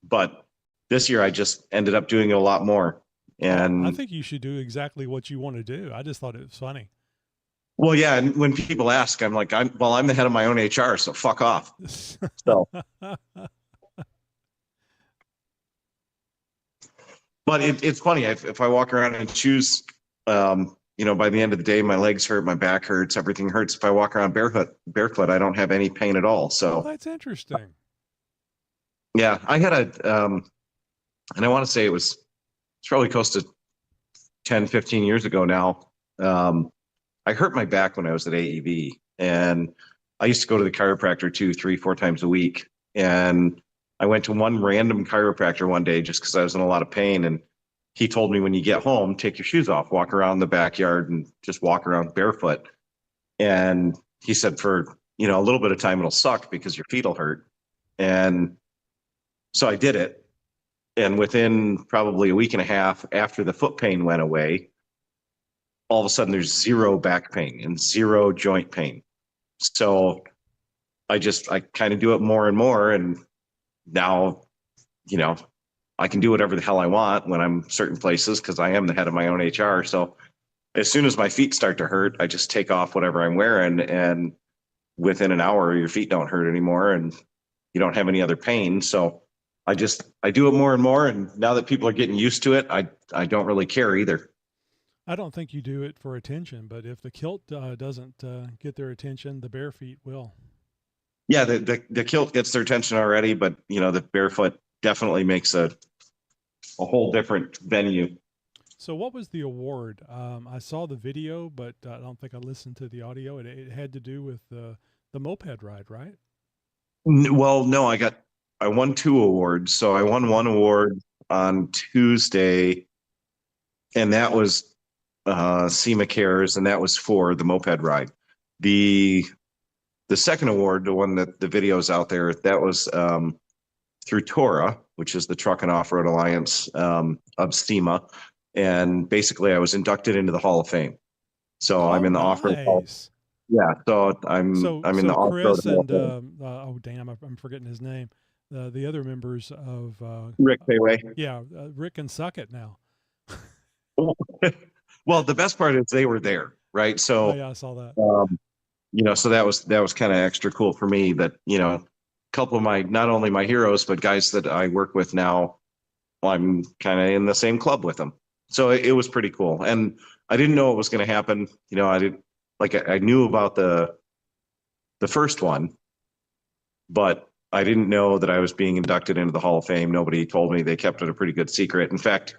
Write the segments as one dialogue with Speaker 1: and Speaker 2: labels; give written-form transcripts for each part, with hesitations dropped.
Speaker 1: But this year I just ended up doing it a lot more.
Speaker 2: Oh, I
Speaker 1: And
Speaker 2: think you should do exactly what you want to do. I just thought it was funny.
Speaker 1: well, yeah. And when people ask, I'm like, I'm the head of my own HR, so fuck off. So, but it's funny if I walk around in shoes, by the end of the day, my legs hurt, my back hurts, everything hurts. If I walk around barefoot, I don't have any pain at all.
Speaker 2: Oh,
Speaker 1: So
Speaker 2: that's interesting.
Speaker 1: yeah, I had and I want to say it's probably close to 10, 15 years ago now. Um, I hurt my back when I was at AEV, and I used to go to the chiropractor 2, 3, 4 times a week. And I went to one random chiropractor one day just because I was in a lot of pain. And he told me, when you get home, take your shoes off, walk around the backyard, and just walk around barefoot. And he said, for a little bit of time, it'll suck because your feet will hurt. And so I did it. And within probably a week and a half after the foot pain went away, all of a sudden there's zero back pain and zero joint pain. So I kind of do it more and more. And now, you know, I can do whatever the hell I want when I'm certain places because I am the head of my own HR. So as soon as my feet start to hurt, I just take off whatever I'm wearing. And within an hour, your feet don't hurt anymore and you don't have any other pain. So I do it more and more. And now that people are getting used to it, I don't really care either.
Speaker 2: I don't think you do it for attention, but if the kilt doesn't get their attention, the bare feet will.
Speaker 1: Yeah, the kilt gets their attention already, but the barefoot definitely makes a whole different venue.
Speaker 2: So, what was the award? I saw the video, but I don't think I listened to the audio. It had to do with the moped ride, right?
Speaker 1: Well, no, I won two awards. So I won one award on Tuesday, and that was SEMA Cares, and that was for the moped ride. The the second award, the one that the video's out there, that was through Tora, which is the Truck and Off Road Alliance of SEMA, and basically I was inducted into the Hall of Fame. So I'm
Speaker 2: Oh,
Speaker 1: in the off road hall.
Speaker 2: nice.
Speaker 1: Yeah, so
Speaker 2: So,
Speaker 1: I'm in the
Speaker 2: so
Speaker 1: off road
Speaker 2: Chris
Speaker 1: hall
Speaker 2: and
Speaker 1: of Fame.
Speaker 2: oh damn, I'm forgetting his name. The other members of
Speaker 1: Rick Payway.
Speaker 2: yeah, Rick and Suckett now.
Speaker 1: Well, the best part is they were there, right?
Speaker 2: Oh
Speaker 1: So
Speaker 2: yeah, I saw that.
Speaker 1: so that was kind of extra cool for me that, a couple of my, not only my heroes, but guys that I work with now, I'm kind of in the same club with them. So it was pretty cool. And I didn't know what was going to happen. I didn't like, I knew about the first one, but I didn't know that I was being inducted into the Hall of Fame. Nobody told me. They kept it a pretty good secret. In fact,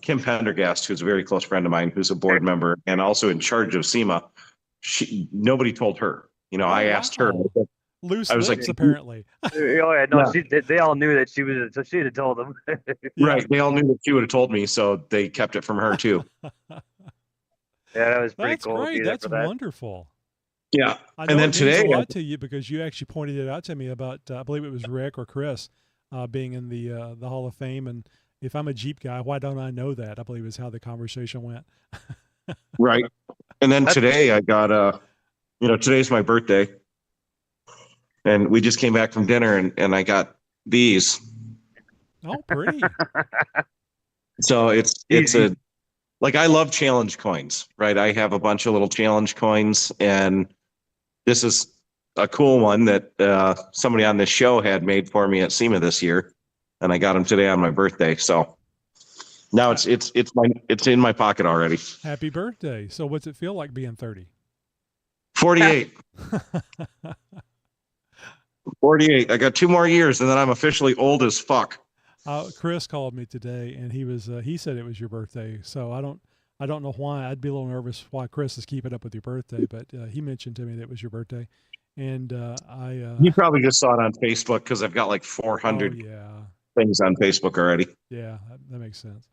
Speaker 1: Kim Pendergast, who's a very close friend of mine, who's a board member and also in charge of SEMA, nobody told her.
Speaker 2: Oh
Speaker 1: I asked her.
Speaker 2: wow, loose
Speaker 1: I was like,
Speaker 2: lips apparently.
Speaker 3: Oh yeah, no,
Speaker 1: yeah,
Speaker 3: they all knew that she was, so she'd have told them.
Speaker 2: Yeah.
Speaker 1: right. They all knew that she would have told me, so they kept it from her too.
Speaker 3: Yeah, that was pretty
Speaker 2: That's
Speaker 3: cool to
Speaker 2: great.
Speaker 3: be there
Speaker 2: That's
Speaker 3: for that.
Speaker 2: wonderful.
Speaker 1: Yeah.
Speaker 2: I
Speaker 1: And
Speaker 2: know
Speaker 1: then
Speaker 2: it means a
Speaker 1: today,
Speaker 2: lot to you because you actually pointed it out to me about I believe it was Rick or Chris being in the Hall of Fame. And if I'm a Jeep guy, why don't I know that? I believe is how the conversation went.
Speaker 1: right. And then
Speaker 3: That's
Speaker 1: today I got today's my birthday, and we just came back from dinner, and I got these.
Speaker 2: Oh, pretty.
Speaker 1: So it's
Speaker 3: easy.
Speaker 1: a like, I love challenge coins, right? I have a bunch of little challenge coins, and this is a cool one that somebody on this show had made for me at SEMA this year, and I got them today on my birthday. So now
Speaker 2: Ha-
Speaker 1: it's in my pocket already.
Speaker 2: Happy birthday. So what's it feel like being 30?
Speaker 1: 48. 48. I got 2 more years, and then I'm officially old as fuck.
Speaker 2: Chris called me today, and he said it was your birthday. So I don't know why. I'd be a little nervous why Chris is keeping up with your birthday, but he mentioned to me that it was your birthday, and
Speaker 1: You probably just saw it on Facebook because I've got like
Speaker 2: oh
Speaker 1: 400
Speaker 2: yeah,
Speaker 1: things on Facebook already.
Speaker 2: yeah, that makes sense.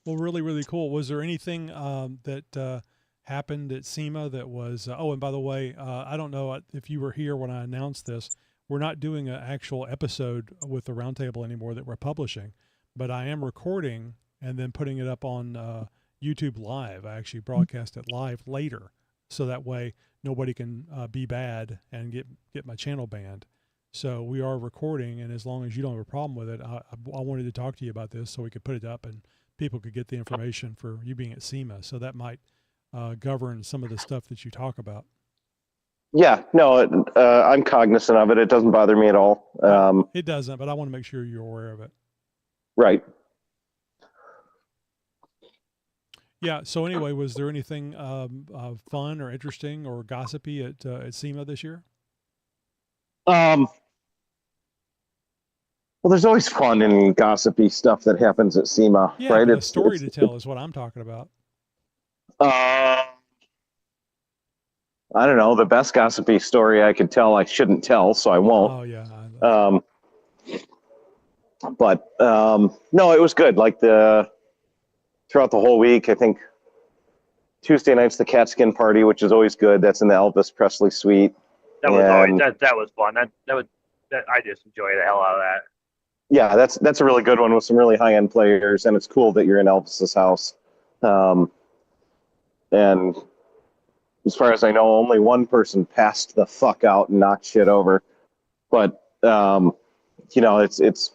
Speaker 2: Well, really, really cool. Was there anything that happened at SEMA that was? Oh, and by the way, I don't know if you were here when I announced this. We're not doing an actual episode with the roundtable anymore that we're publishing, but I am recording and then putting it up on YouTube Live. I actually broadcast it live later, so that way nobody can be bad and get my channel banned. So we are recording, and as long as you don't have a problem with it, I wanted to talk to you about this so we could put it up and people could get the information for you being at SEMA. So that might govern some of the stuff that you talk about.
Speaker 1: Yeah, no, I'm cognizant of it. It doesn't bother me at all.
Speaker 2: It doesn't, but I want to make sure you're aware of it.
Speaker 1: Right.
Speaker 2: Yeah. So anyway, was there anything fun or interesting or gossipy at SEMA this year?
Speaker 1: Well, there's always fun and gossipy stuff that happens at SEMA,
Speaker 2: Yeah,
Speaker 1: right?
Speaker 2: but a story to tell is what I'm talking about.
Speaker 1: I don't know. The best gossipy story I could tell, I shouldn't tell, so I won't.
Speaker 2: Oh yeah.
Speaker 1: But no, it was good. Like throughout the whole week, I think Tuesday night's the Catskin party, which is always good. That's in the Elvis Presley suite.
Speaker 3: That was always that was fun. That I just enjoy the hell out of that.
Speaker 1: Yeah, that's a really good one with some really high end players, and it's cool that you're in Elvis's house. And as far as I know, only one person passed the fuck out and knocked shit over. But it's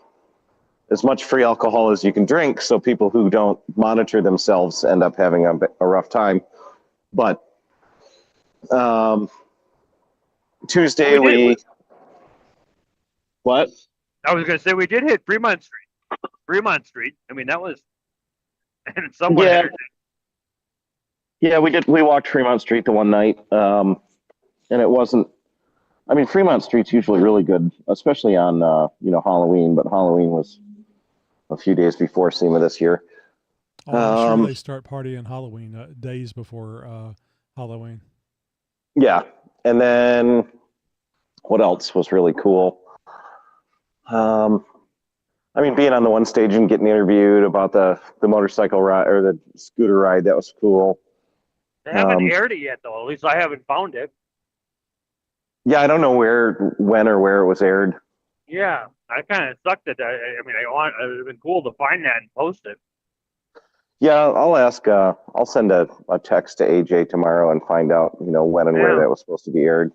Speaker 1: as much free alcohol as you can drink, so people who don't monitor themselves end up having a rough time. But Tuesday what?
Speaker 3: I was gonna say we did hit Fremont Street. Fremont Street. I mean, that was and someone.
Speaker 1: Yeah. Yeah, we did. We walked Fremont Street the one night, and it wasn't. I mean, Fremont Street's usually really good, especially on Halloween. But Halloween was a few days before SEMA this year.
Speaker 2: Oh, I'm sure they start partying Halloween days before Halloween.
Speaker 1: Yeah, and then what else was really cool? I mean, being on the one stage and getting interviewed about the motorcycle ride or the scooter ride, that was cool.
Speaker 3: They haven't aired it yet, though. At least I haven't found it.
Speaker 1: Yeah, I don't know when or where it was aired.
Speaker 3: Yeah, I kind of sucked it. It would have been cool to find that and post it.
Speaker 1: Yeah, I'll ask. I'll send a text to AJ tomorrow and find out, when and where that was supposed to be aired.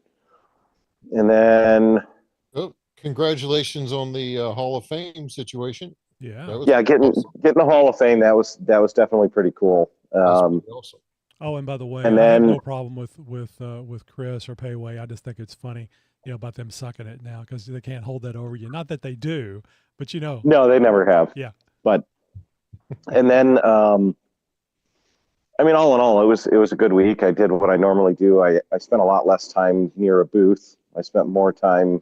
Speaker 1: And then,
Speaker 4: congratulations on the Hall of Fame situation.
Speaker 2: Yeah,
Speaker 1: getting the Hall of Fame, that was definitely pretty cool.
Speaker 4: Awesome.
Speaker 2: Oh, and by the way,
Speaker 1: and
Speaker 2: I
Speaker 1: then,
Speaker 2: have no problem with Chris or Payway. I just think it's funny, about them sucking it now because they can't hold that over you. Not that they do, but
Speaker 1: no, they never have.
Speaker 2: Yeah.
Speaker 1: But and then, I mean, all in all, it was a good week. I did what I normally do. I spent a lot less time near a booth. I spent more time,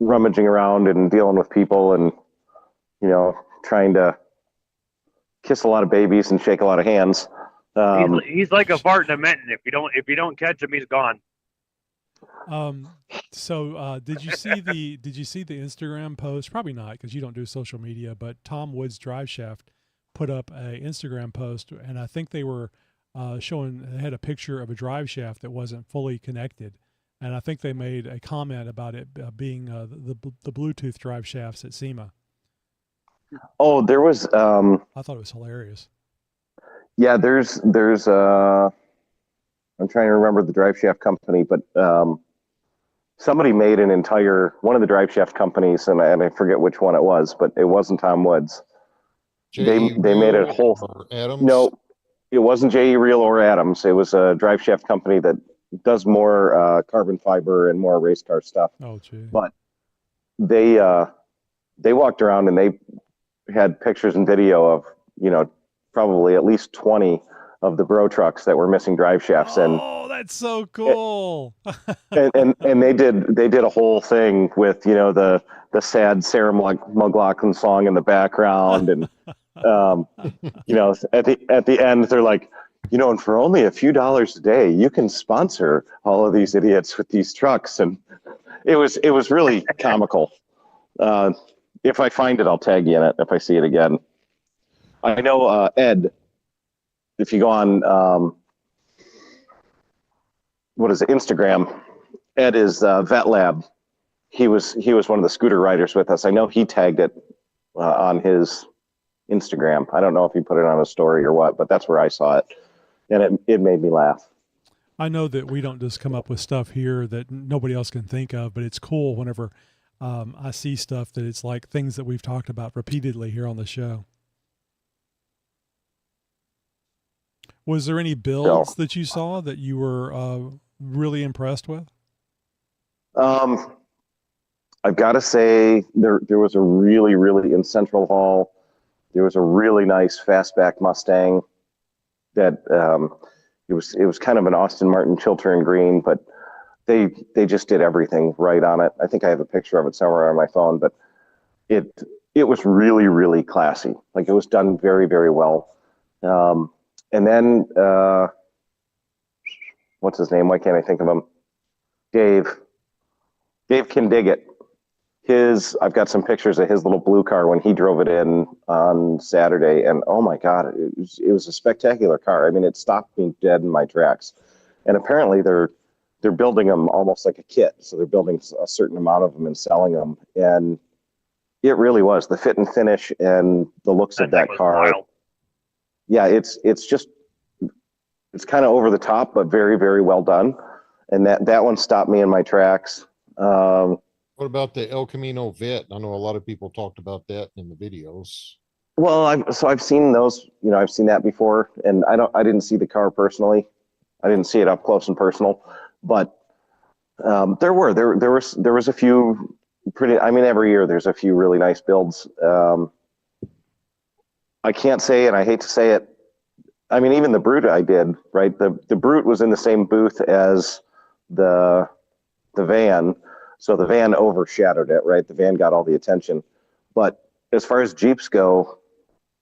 Speaker 1: rummaging around and dealing with people and, trying to kiss a lot of babies and shake a lot of hands.
Speaker 3: He's like a fart in a mitten. If you don't catch him, he's gone.
Speaker 2: So did you see the Instagram post? Probably not because you don't do social media. But Tom Woods Drive Shaft put up a Instagram post, and I think they were they had a picture of a drive shaft that wasn't fully connected, and I think they made a comment about it being the Bluetooth drive shafts at SEMA.
Speaker 1: Oh, there was.
Speaker 2: I thought it was hilarious.
Speaker 1: Yeah, there's I'm trying to remember the drive shaft company, but somebody made one of the drive shaft companies, and I forget which one it was, but it wasn't Tom Woods. They made a whole.
Speaker 4: Adams?
Speaker 1: No, it wasn't J.E. Reel or Adams. It was a drive shaft company that does more carbon fiber and more race car stuff.
Speaker 2: Oh, gee.
Speaker 1: But they walked around and they had pictures and video of probably at least 20 of the bro trucks that were missing drive shafts.
Speaker 2: Oh, that's so cool.
Speaker 1: and they did a whole thing with the sad Sarah McLachlan song in the background, and at the end they're like, and for only a few dollars a day you can sponsor all of these idiots with these trucks, and it was really comical. If I find it, I'll tag you in it if I see it again. I know Ed, if you go on what is it, Instagram, Ed is Vet Lab. He was one of the scooter riders with us. I know he tagged it on his Instagram. I don't know if he put it on a story or what, but that's where I saw it, and it made me laugh.
Speaker 2: I know that we don't just come up with stuff here that nobody else can think of, but it's cool whenever I see stuff that it's like things that we've talked about repeatedly here on the show. Was there any builds that you saw that you were really impressed with?
Speaker 1: I've got to say there was a really in Central Hall. There was a really nice fastback Mustang that it was kind of an Austin Martin Chiltern green, but they just did everything right on it. I think I have a picture of it somewhere on my phone, but it was really classy. Like, it was done very well. And then what's his name? Why can't I think of him? Dave can dig it. I've got some pictures of his little blue car when he drove it in on Saturday, and oh my God, it was a spectacular car. I mean, it stopped me dead in my tracks. And apparently they're building them almost like a kit. So they're building a certain amount of them and selling them. And it really was the fit and finish and the looks of that car.
Speaker 3: Wild.
Speaker 1: Yeah, it's kind of over the top, but very well done. And that one stopped me in my tracks.
Speaker 4: What about the El Camino Vet? I know a lot of people talked about that in the videos.
Speaker 1: Well, I've seen those, I've seen that before, and I didn't see the car personally. I didn't see it up close and personal, but there was a few pretty, I mean, every year there's a few really nice builds. I can't say, and I hate to say it, I mean, even the Brute I did, right? The Brute was in the same booth as the van. So the van overshadowed it, right? The van got all the attention. But as far as Jeeps go,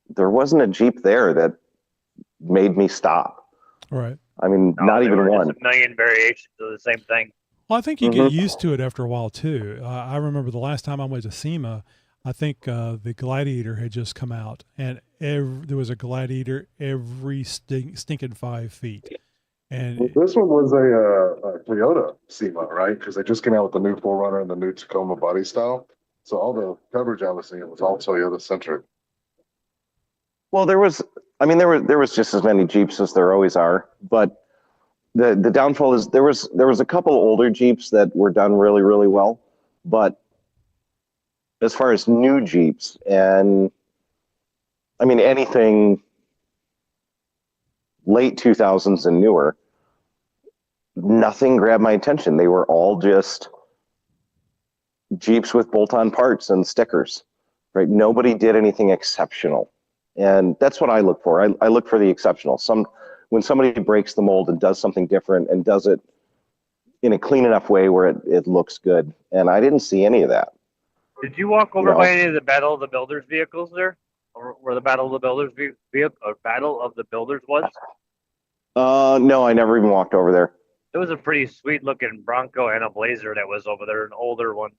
Speaker 1: there wasn't a Jeep there that made me stop.
Speaker 2: Right.
Speaker 1: I mean, not even one.
Speaker 3: Just a million variations of the same thing.
Speaker 2: Well, I think you get used to it after a while too. I remember the last time I went to SEMA, I think the Gladiator had just come out, and there was a Gladiator every stinking 5 feet. And
Speaker 5: this one was a Toyota SEMA, right? Because they just came out with the new 4Runner and the new Tacoma body style. So all the coverage I was seeing was all Toyota centric.
Speaker 1: Well, there was just as many Jeeps as there always are, but the downfall is there was a couple older Jeeps that were done really well, but as far as new Jeeps, and I mean anything late 2000s and newer, nothing grabbed my attention. They were all just Jeeps with bolt-on parts and stickers, right? Nobody did anything exceptional. And that's what I look for. I look for the exceptional. When somebody breaks the mold and does something different and does it in a clean enough way where it looks good. And I didn't see any of that.
Speaker 3: Did you walk over by any of the Battle of the Builders vehicles there? Or where the Battle of the Builders vehicle, or Battle of the Builders was?
Speaker 1: No, I never even walked over there.
Speaker 3: It was a pretty sweet looking Bronco and a Blazer that was over there, an older one.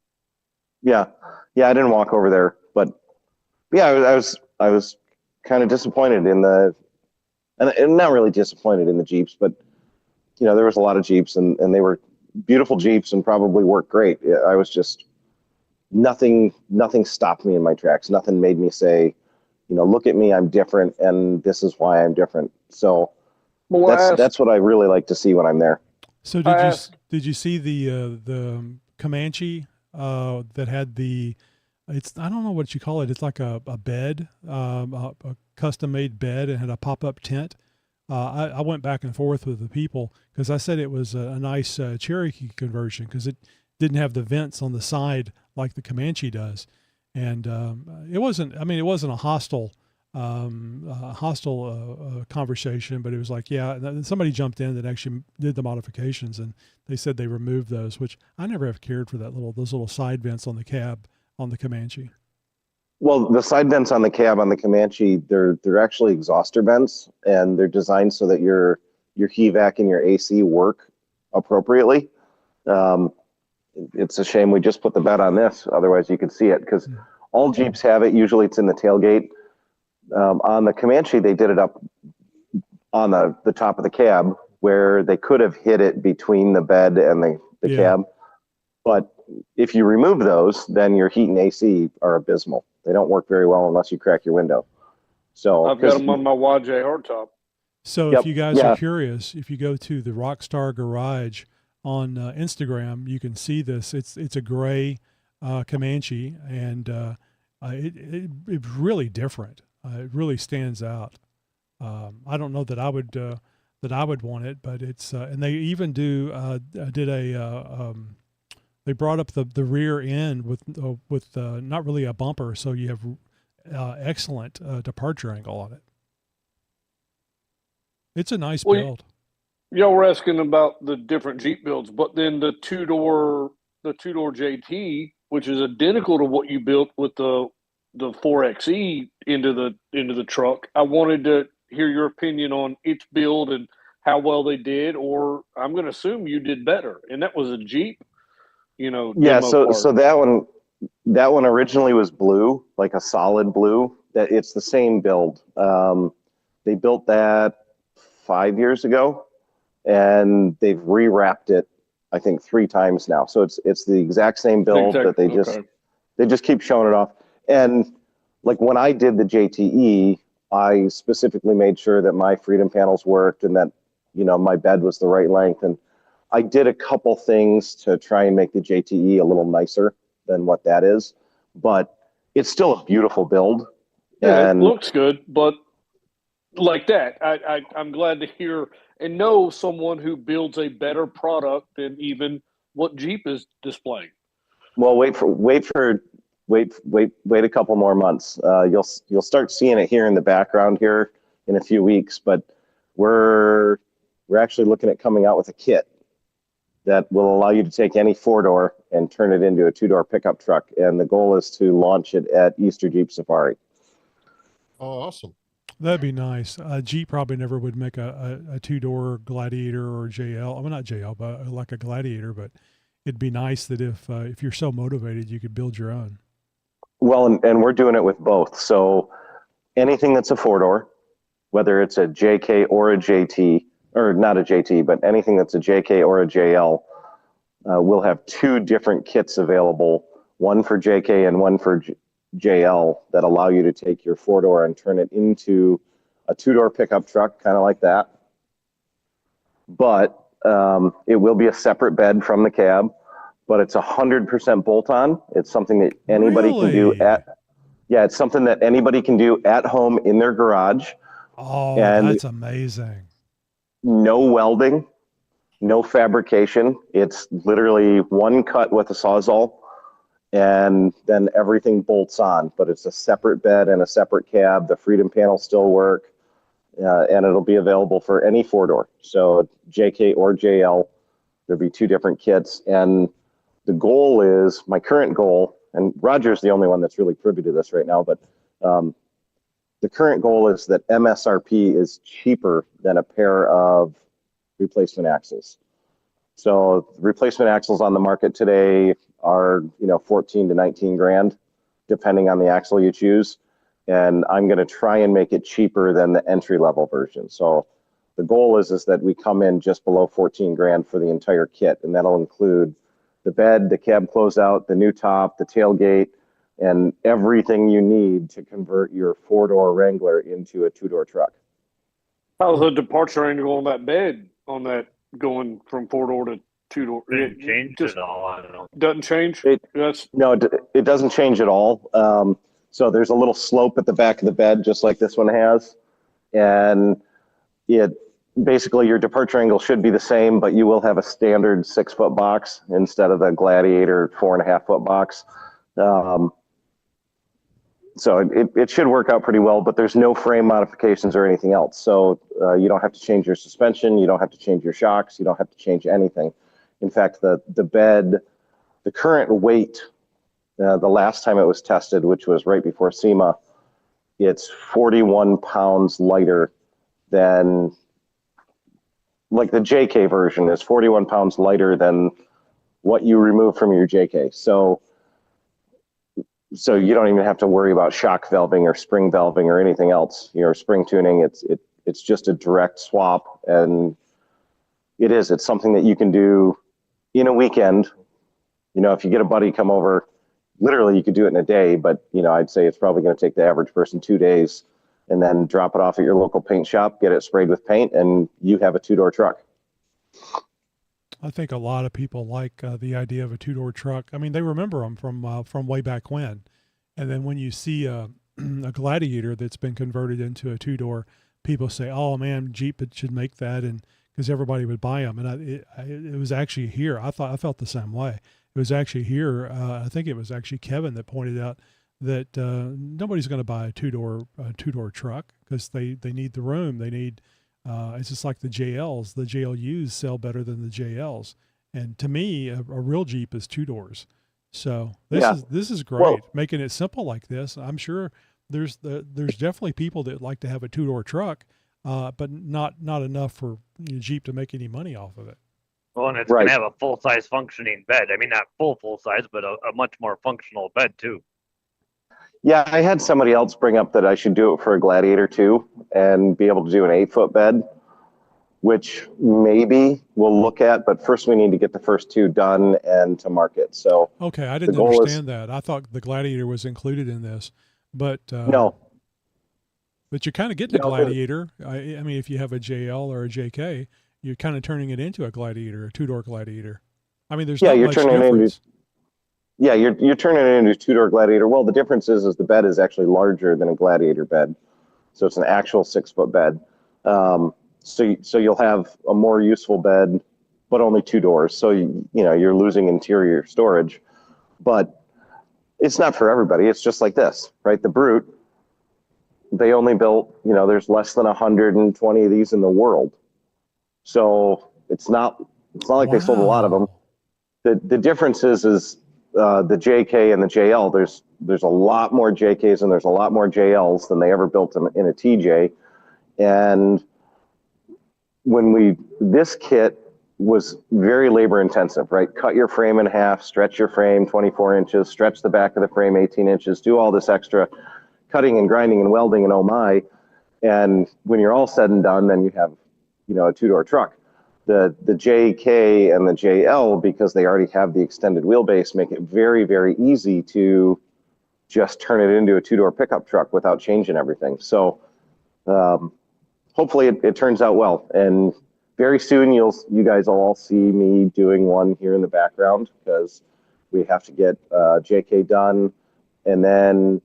Speaker 1: Yeah, I didn't walk over there, but yeah, I was kind of disappointed in and not really disappointed in the Jeeps, but there was a lot of Jeeps and they were beautiful Jeeps and probably worked great. I was just nothing stopped me in my tracks. Nothing made me say, look at me, I'm different, and this is why I'm different. So that's what I really like to see when I'm there.
Speaker 2: So did you see the Comanche that had I don't know what you call it. It's like a bed, a custom made bed, and had a pop-up tent. I went back and forth with the people because I said it was a nice Cherokee conversion because it didn't have the vents on the side like the Comanche does. And it wasn't a hostile conversation, but it was like, yeah, somebody jumped in that actually did the modifications, and they said they removed those, which I never have cared for those little side vents on the cab on the Comanche.
Speaker 1: Well, the side vents on the cab on the Comanche, they're actually exhauster vents, and they're designed so that your HVAC and your AC work appropriately. It's a shame we just put the bed on this, otherwise you could see it, because all Jeeps have it. Usually it's in the tailgate. On the Comanche, they did it up on the top of the cab where they could have hit it between the bed and the cab. But if you remove those, then your heat and AC are abysmal. They don't work very well unless you crack your window. So
Speaker 6: I've got them on my YJ hardtop.
Speaker 2: So
Speaker 1: Yep.
Speaker 2: if you guys
Speaker 1: Yeah.
Speaker 2: are curious, if you go to the Rockstar Garage on Instagram, you can see this. It's a gray Comanche, and it's really different. It really stands out. I don't know that I would want it, but it's and they even did they brought up the rear end with not really a bumper, so you have excellent departure angle on it. It's a nice
Speaker 6: Well,
Speaker 2: build.
Speaker 6: y'all were asking about the different Jeep builds, but then the two-door JT, which is identical to what you built with the 4xe into the truck. I wanted to hear your opinion on its build and how well they did, or I'm going to assume you did better. And that was a Jeep,
Speaker 1: Yeah.
Speaker 6: demo part.
Speaker 1: So that one originally was blue, like a solid blue. That it's the same build. They built that 5 years ago, and they've rewrapped it, I think, 3 times now. So it's the exact same build that they just keep showing it off. And like when I did the JTE, I specifically made sure that my freedom panels worked and that, my bed was the right length. And I did a couple things to try and make the JTE a little nicer than what that is, but it's still a beautiful build.
Speaker 6: Yeah,
Speaker 1: And
Speaker 6: it looks good, but like that, I'm glad to hear and know someone who builds a better product than even what Jeep is displaying.
Speaker 1: well, wait a couple more months. You'll start seeing it here in the background here in a few weeks, but we're actually looking at coming out with a kit that will allow you to take any 4-door and turn it into a 2-door pickup truck. And the goal is to launch it at Easter Jeep Safari.
Speaker 4: Oh, awesome.
Speaker 2: That'd be nice. Jeep probably never would make a 2-door Gladiator or JL. I mean, not JL, but like a Gladiator. But it'd be nice that if you're so motivated, you could build your own.
Speaker 1: Well, and we're doing it with both. So anything that's a 4-door, whether it's a JK or a JT, or not a JT, but anything that's a JK or a JL, we'll have 2 different kits available, one for JK and one for JL, that allow you to take your 4-door and turn it into a 2-door pickup truck, kind of like that. But it will be a separate bed from the cab, but it's 100% bolt-on. It's something that anybody can do it's something that anybody can do at home in their garage.
Speaker 2: Oh,
Speaker 1: and
Speaker 2: that's amazing.
Speaker 1: No welding, no fabrication. It's literally one cut with a Sawzall, and then everything bolts on. But it's a separate bed and a separate cab. The freedom panels still work, and it'll be available for any 4-door. So JK or JL, there'll be 2 different kits. And the goal is, my current goal, and Roger's the only one that's really privy to this right now, but the current goal is that MSRP is cheaper than a pair of replacement axles. So replacement axles on the market today are 14 to 19 grand, depending on the axle you choose. And I'm going to try and make it cheaper than the entry level version. So the goal is that we come in just below 14 grand for the entire kit, and that'll include the bed, the cab closeout, the new top, the tailgate, and everything you need to convert your 4-door Wrangler into a 2-door truck.
Speaker 6: How's the departure angle on that bed, on that going from 4-door to 2-door?
Speaker 3: Didn't change at all. I don't know.
Speaker 6: Doesn't change?
Speaker 1: No, it doesn't change at all. So there's a little slope at the back of the bed, just like this one has. And basically your departure angle should be the same, but you will have a standard 6-foot box instead of the Gladiator 4.5-foot box. So it should work out pretty well, but there's no frame modifications or anything else. So you don't have to change your suspension. You don't have to change your shocks. You don't have to change anything. In fact, the bed, the current weight, the last time it was tested, which was right before SEMA, it's 41 pounds lighter than, like the JK version is 41 pounds lighter than what you remove from your JK. So you don't even have to worry about shock valving or spring valving or anything else, spring tuning. It's just a direct swap, and it's something that you can do in a weekend. If you get a buddy come over, literally you could do it in a day, but I'd say it's probably going to take the average person 2 days.
Speaker 7: and then drop it off at your local paint shop, get it sprayed with paint, and you have a two-door truck.
Speaker 2: I think a lot of people like the idea of a two-door truck. I mean, they remember them from way back when. And then when you see a Gladiator that's been converted into a two-door, people say, "Oh man, Jeep should make that," and because everybody would buy them. And it was actually here. I felt the same way. It was actually here. I think it was actually Kevin that pointed out that nobody's going to buy a two-door truck because they need the room. They need. It's just like the JLs. The JLUs sell better than the JLs. And to me, a real Jeep is two doors. So this is great.
Speaker 7: Well,
Speaker 2: making it simple like this. I'm sure there's definitely people that like to have a two-door truck, but not enough for Jeep to make any money off of it.
Speaker 3: Well, and it's
Speaker 7: Right.
Speaker 3: going to have a full-size functioning bed. I mean, not full size, but a much more functional bed too.
Speaker 7: Yeah, I had somebody else bring up that I should do it for a Gladiator too, and be able to do an 8-foot bed, which maybe we'll look at, but first we need to get the first two done and to market. So
Speaker 2: Okay, I didn't
Speaker 7: goal is-
Speaker 2: understand that. I thought the Gladiator was included in this, but
Speaker 7: no,
Speaker 2: but you're kind of getting a
Speaker 7: No,
Speaker 2: Gladiator. I mean, if you have a JL or a JK, you're kind of turning it into a Gladiator, a two-door Gladiator. I mean, there's
Speaker 7: Yeah,
Speaker 2: not
Speaker 7: you're
Speaker 2: much
Speaker 7: turning it into-
Speaker 2: difference.
Speaker 7: yeah, you're turning it into a two-door Gladiator. Well, the difference is the bed is actually larger than a Gladiator bed, so it's an actual 6-foot bed. So you'll have a more useful bed, but only two doors. So you're losing interior storage, but it's not for everybody. It's just like this, right? The Brute, they only built, there's less than 120 of these in the world. So it's not like they sold a lot of them.
Speaker 2: Wow.
Speaker 7: The difference is the JK and the JL. There's a lot more JKs and there's a lot more JLs than they ever built in a TJ. And this kit was very labor intensive, right? Cut your frame in half, stretch your frame 24 inches, stretch the back of the frame 18 inches, do all this extra cutting and grinding and welding and oh my. And when you're all said and done, then you have, a two-door truck. The JK and the JL, because they already have the extended wheelbase, make it very, very easy to just turn it into a two-door pickup truck without changing everything. So hopefully it turns out well. And very soon you guys will all see me doing one here in the background because we have to get JK done. And then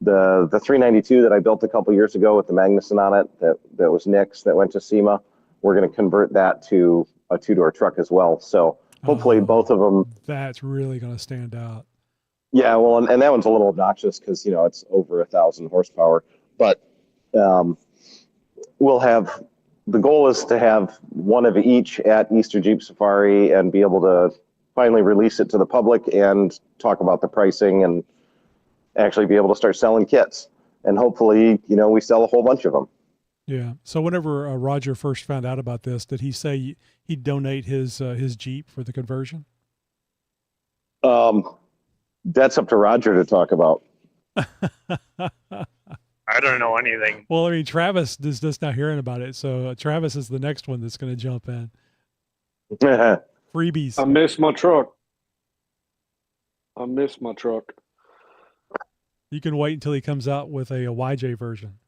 Speaker 7: the 392 that I built a couple years ago with the Magnuson on it, that was Nick's, that went to SEMA, we're going to convert that to a two-door truck as well. So hopefully both of them.
Speaker 2: That's really going to stand out.
Speaker 7: Yeah, well, and that one's a little obnoxious because, it's over 1,000 horsepower. But the goal is to have one of each at Easter Jeep Safari and be able to finally release it to the public and talk about the pricing and actually be able to start selling kits. And hopefully, we sell a whole bunch of them.
Speaker 2: Yeah. So whenever Roger first found out about this, did he say he'd donate his Jeep for the conversion?
Speaker 7: That's up to Roger to talk about.
Speaker 3: I don't know anything.
Speaker 2: Well, I mean, Travis is just now hearing about it. So Travis is the next one that's going to jump in. Freebies.
Speaker 6: I miss my truck.
Speaker 2: You can wait until he comes out with a YJ version.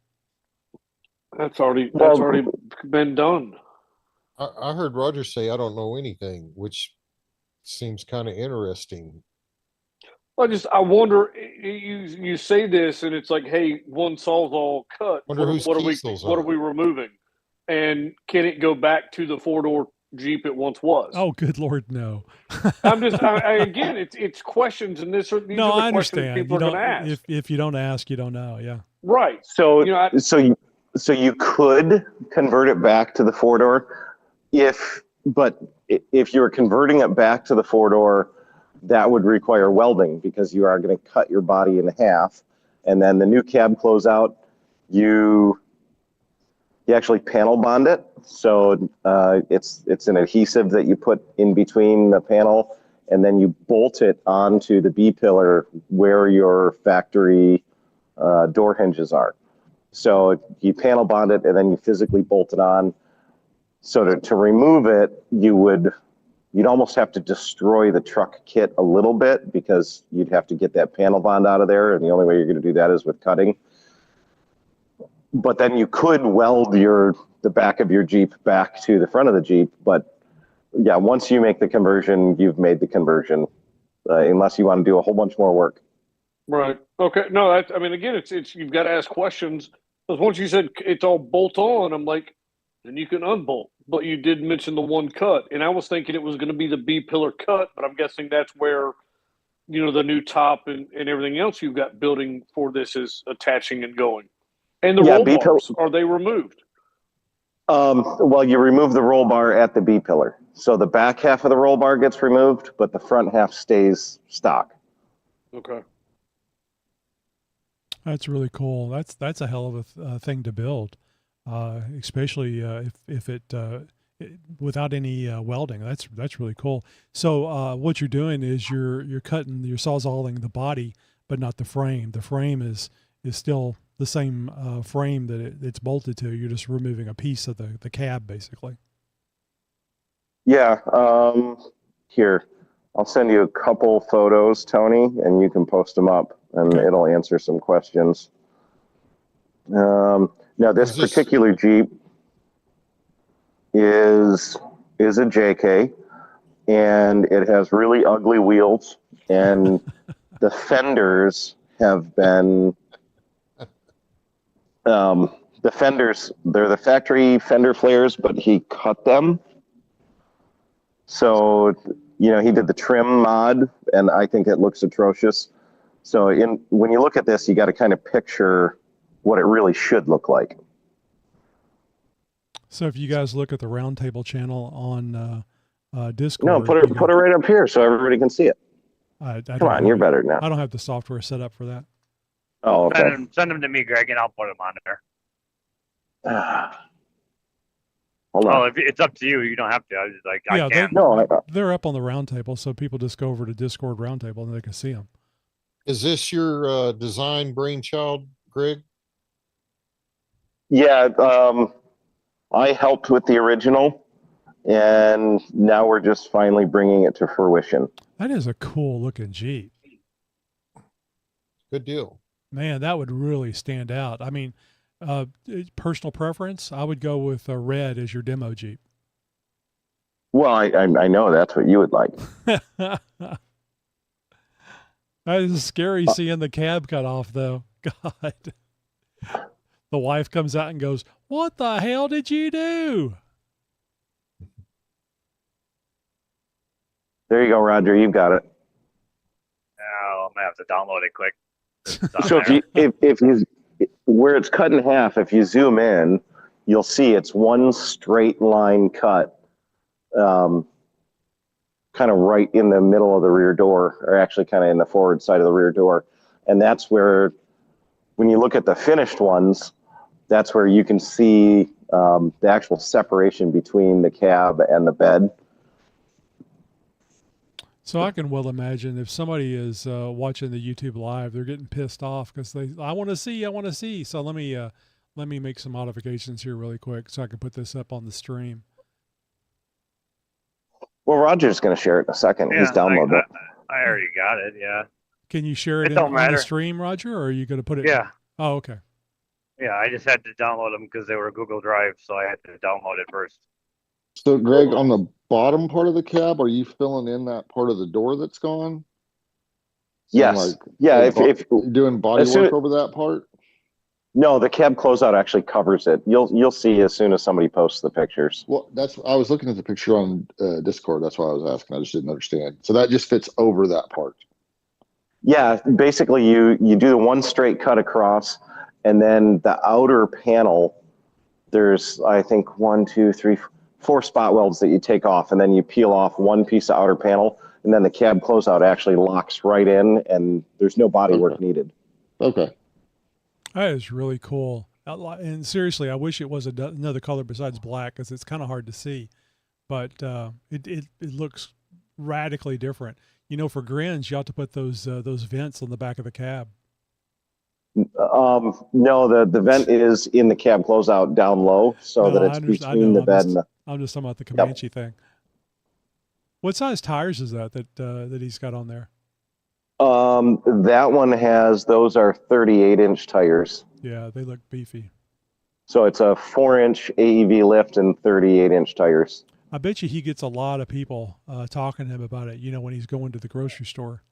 Speaker 6: That's already been done.
Speaker 4: I heard Roger say, I don't know anything, which seems kind of interesting.
Speaker 6: I wonder, you say this and it's like, hey, one sawzall cut.
Speaker 4: Wonder whose
Speaker 6: What
Speaker 4: keys those
Speaker 6: are
Speaker 4: are.
Speaker 6: we removing? And can it go back to the 4-door Jeep it once was?
Speaker 2: Oh, good Lord, no.
Speaker 6: Again, it's questions, and these are the
Speaker 2: I
Speaker 6: questions
Speaker 2: understand.
Speaker 6: people are going to ask.
Speaker 2: If you don't ask, you don't know. Yeah.
Speaker 6: Right.
Speaker 7: So,
Speaker 6: I-
Speaker 7: so you could convert it back to the 4-door but if you were converting it back to the 4-door, that would require welding because you are going to cut your body in half. And then the new cab closeout, you actually panel bond it. So it's an adhesive that you put in between the panel, and then you bolt it onto the B-pillar where your factory door hinges are. So you panel bond it, and then you physically bolt it on. So to remove it, you'd almost have to destroy the truck kit a little bit because you'd have to get that panel bond out of there. And the only way you're going to do that is with cutting. but then you could weld the back of your Jeep back to the front of the Jeep. But yeah, once you make the conversion, you've made the conversion, unless you want to do a whole bunch more work.
Speaker 6: Right. Okay. No, I mean, again, it's you've got to ask questions, because once you said it's all bolt on, I'm like, then you can unbolt. But you did mention the one cut, and I was thinking it was going to be the B pillar cut, but I'm guessing that's where, you know, the new top and everything else you've got building for this is attaching and going. And the roll bars, are they removed?
Speaker 7: Well, you remove the roll bar at the B pillar. So the back half of the roll bar gets removed, but the front half stays stock.
Speaker 6: Okay.
Speaker 2: That's really cool. That's a hell of a thing to build, especially if it without any welding. That's really cool. So what you're doing is you're cutting, you're sawzalling the body, but not the frame. The frame is still the same frame that it's bolted to. You're just removing a piece of the cab, basically.
Speaker 7: Yeah. Here, I'll send you a couple photos, Tony, and you can post them up, and
Speaker 2: Okay.
Speaker 7: it'll answer some questions. Now, this particular Jeep is a JK, and it has really ugly wheels, and the fenders have been the fenders, they're the factory fender flares, but he cut them. So, you know, he did the trim mod, and I think it looks atrocious. So when you look at this, you got to kind of picture what it really should look like.
Speaker 2: So if you guys look at the Roundtable channel on Discord.
Speaker 7: No, put it right up here so everybody can see it. Come on, you're better now.
Speaker 2: I don't have the software set up for that.
Speaker 7: Oh, okay.
Speaker 3: Send them to me, Greg, and I'll put them on there.
Speaker 7: Hold on.
Speaker 3: Oh, if it's up to you. You don't have to. I was like,
Speaker 2: Yeah,
Speaker 3: I can't.
Speaker 2: they're up on the Roundtable, so people just go over to Discord Roundtable and they can see them.
Speaker 4: Is this your design brainchild, Greg?
Speaker 7: Yeah, I helped with the original, and now we're just finally bringing it to fruition.
Speaker 2: That is a cool looking Jeep.
Speaker 4: Good deal.
Speaker 2: Man, that would really stand out. I mean, personal preference, I would go with red as your demo Jeep.
Speaker 7: Well, I know that's what you would like.
Speaker 2: That is scary seeing the cab cut off, though. God. The wife comes out and goes, "What the hell did you do?"
Speaker 7: There you go, Roger. You've got it.
Speaker 3: Oh, I'm gonna have to download it quick.
Speaker 7: So if you where it's cut in half, if you zoom in, you'll see it's one straight line cut, kind of right in the middle of the rear door, or actually kind of in the forward side of the rear door. And that's where, when you look at the finished ones, that's where you can see the actual separation between the cab and the bed.
Speaker 2: So I can well imagine if somebody is watching the YouTube live, they're getting pissed off because I want to see. So let me make some modifications here really quick so I can put this up on the stream.
Speaker 7: Well, Roger's going to share it in a second. He's downloaded it.
Speaker 3: I already got it. Yeah.
Speaker 2: Can you share it on the stream, Roger, or are you going to put it?
Speaker 3: Yeah.
Speaker 2: Oh, okay.
Speaker 3: Yeah, I just had to download them because they were Google Drive, so I had to download it first.
Speaker 5: So Greg, on the bottom part of the cab, are you filling in that part of the door that's gone?
Speaker 7: Yes. If
Speaker 5: you're doing body work over that part?
Speaker 7: No, the cab closeout actually covers it. You'll see as soon as somebody posts the pictures.
Speaker 5: Well, I was looking at the picture on Discord. That's why I was asking. I just didn't understand. So that just fits over that part.
Speaker 7: Yeah, basically you do the one straight cut across, and then the outer panel, there's, I think, 4 spot welds that you take off, and then you peel off one piece of outer panel, and then the cab closeout actually locks right in, and there's no body work needed.
Speaker 5: Okay.
Speaker 2: That is really cool. And seriously, I wish it was another color besides black because it's kind of hard to see, but it looks radically different. You know, for grins, you ought to put those vents on the back of the cab.
Speaker 7: No, the vent is in the cab closeout down low, so that it's between the bed and the...
Speaker 2: I'm just talking about the Comanche thing. What size tires is that he's got on there?
Speaker 7: That one those are 38-inch tires.
Speaker 2: Yeah, they look beefy.
Speaker 7: So it's a 4-inch AEV lift and 38-inch tires.
Speaker 2: I bet you he gets a lot of people talking to him about it, when he's going to the grocery store.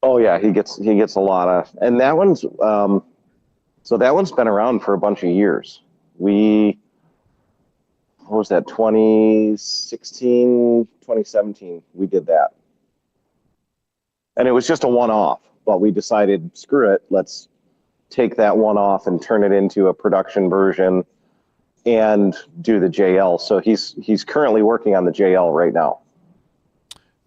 Speaker 7: Oh yeah, he gets a lot of, and that one's so that one's been around for a bunch of years. What was that, 2016, 2017, we did that. And it was just a one-off, but we decided, screw it, let's take that one off and turn it into a production version and do the JL. So he's currently working on the JL right now.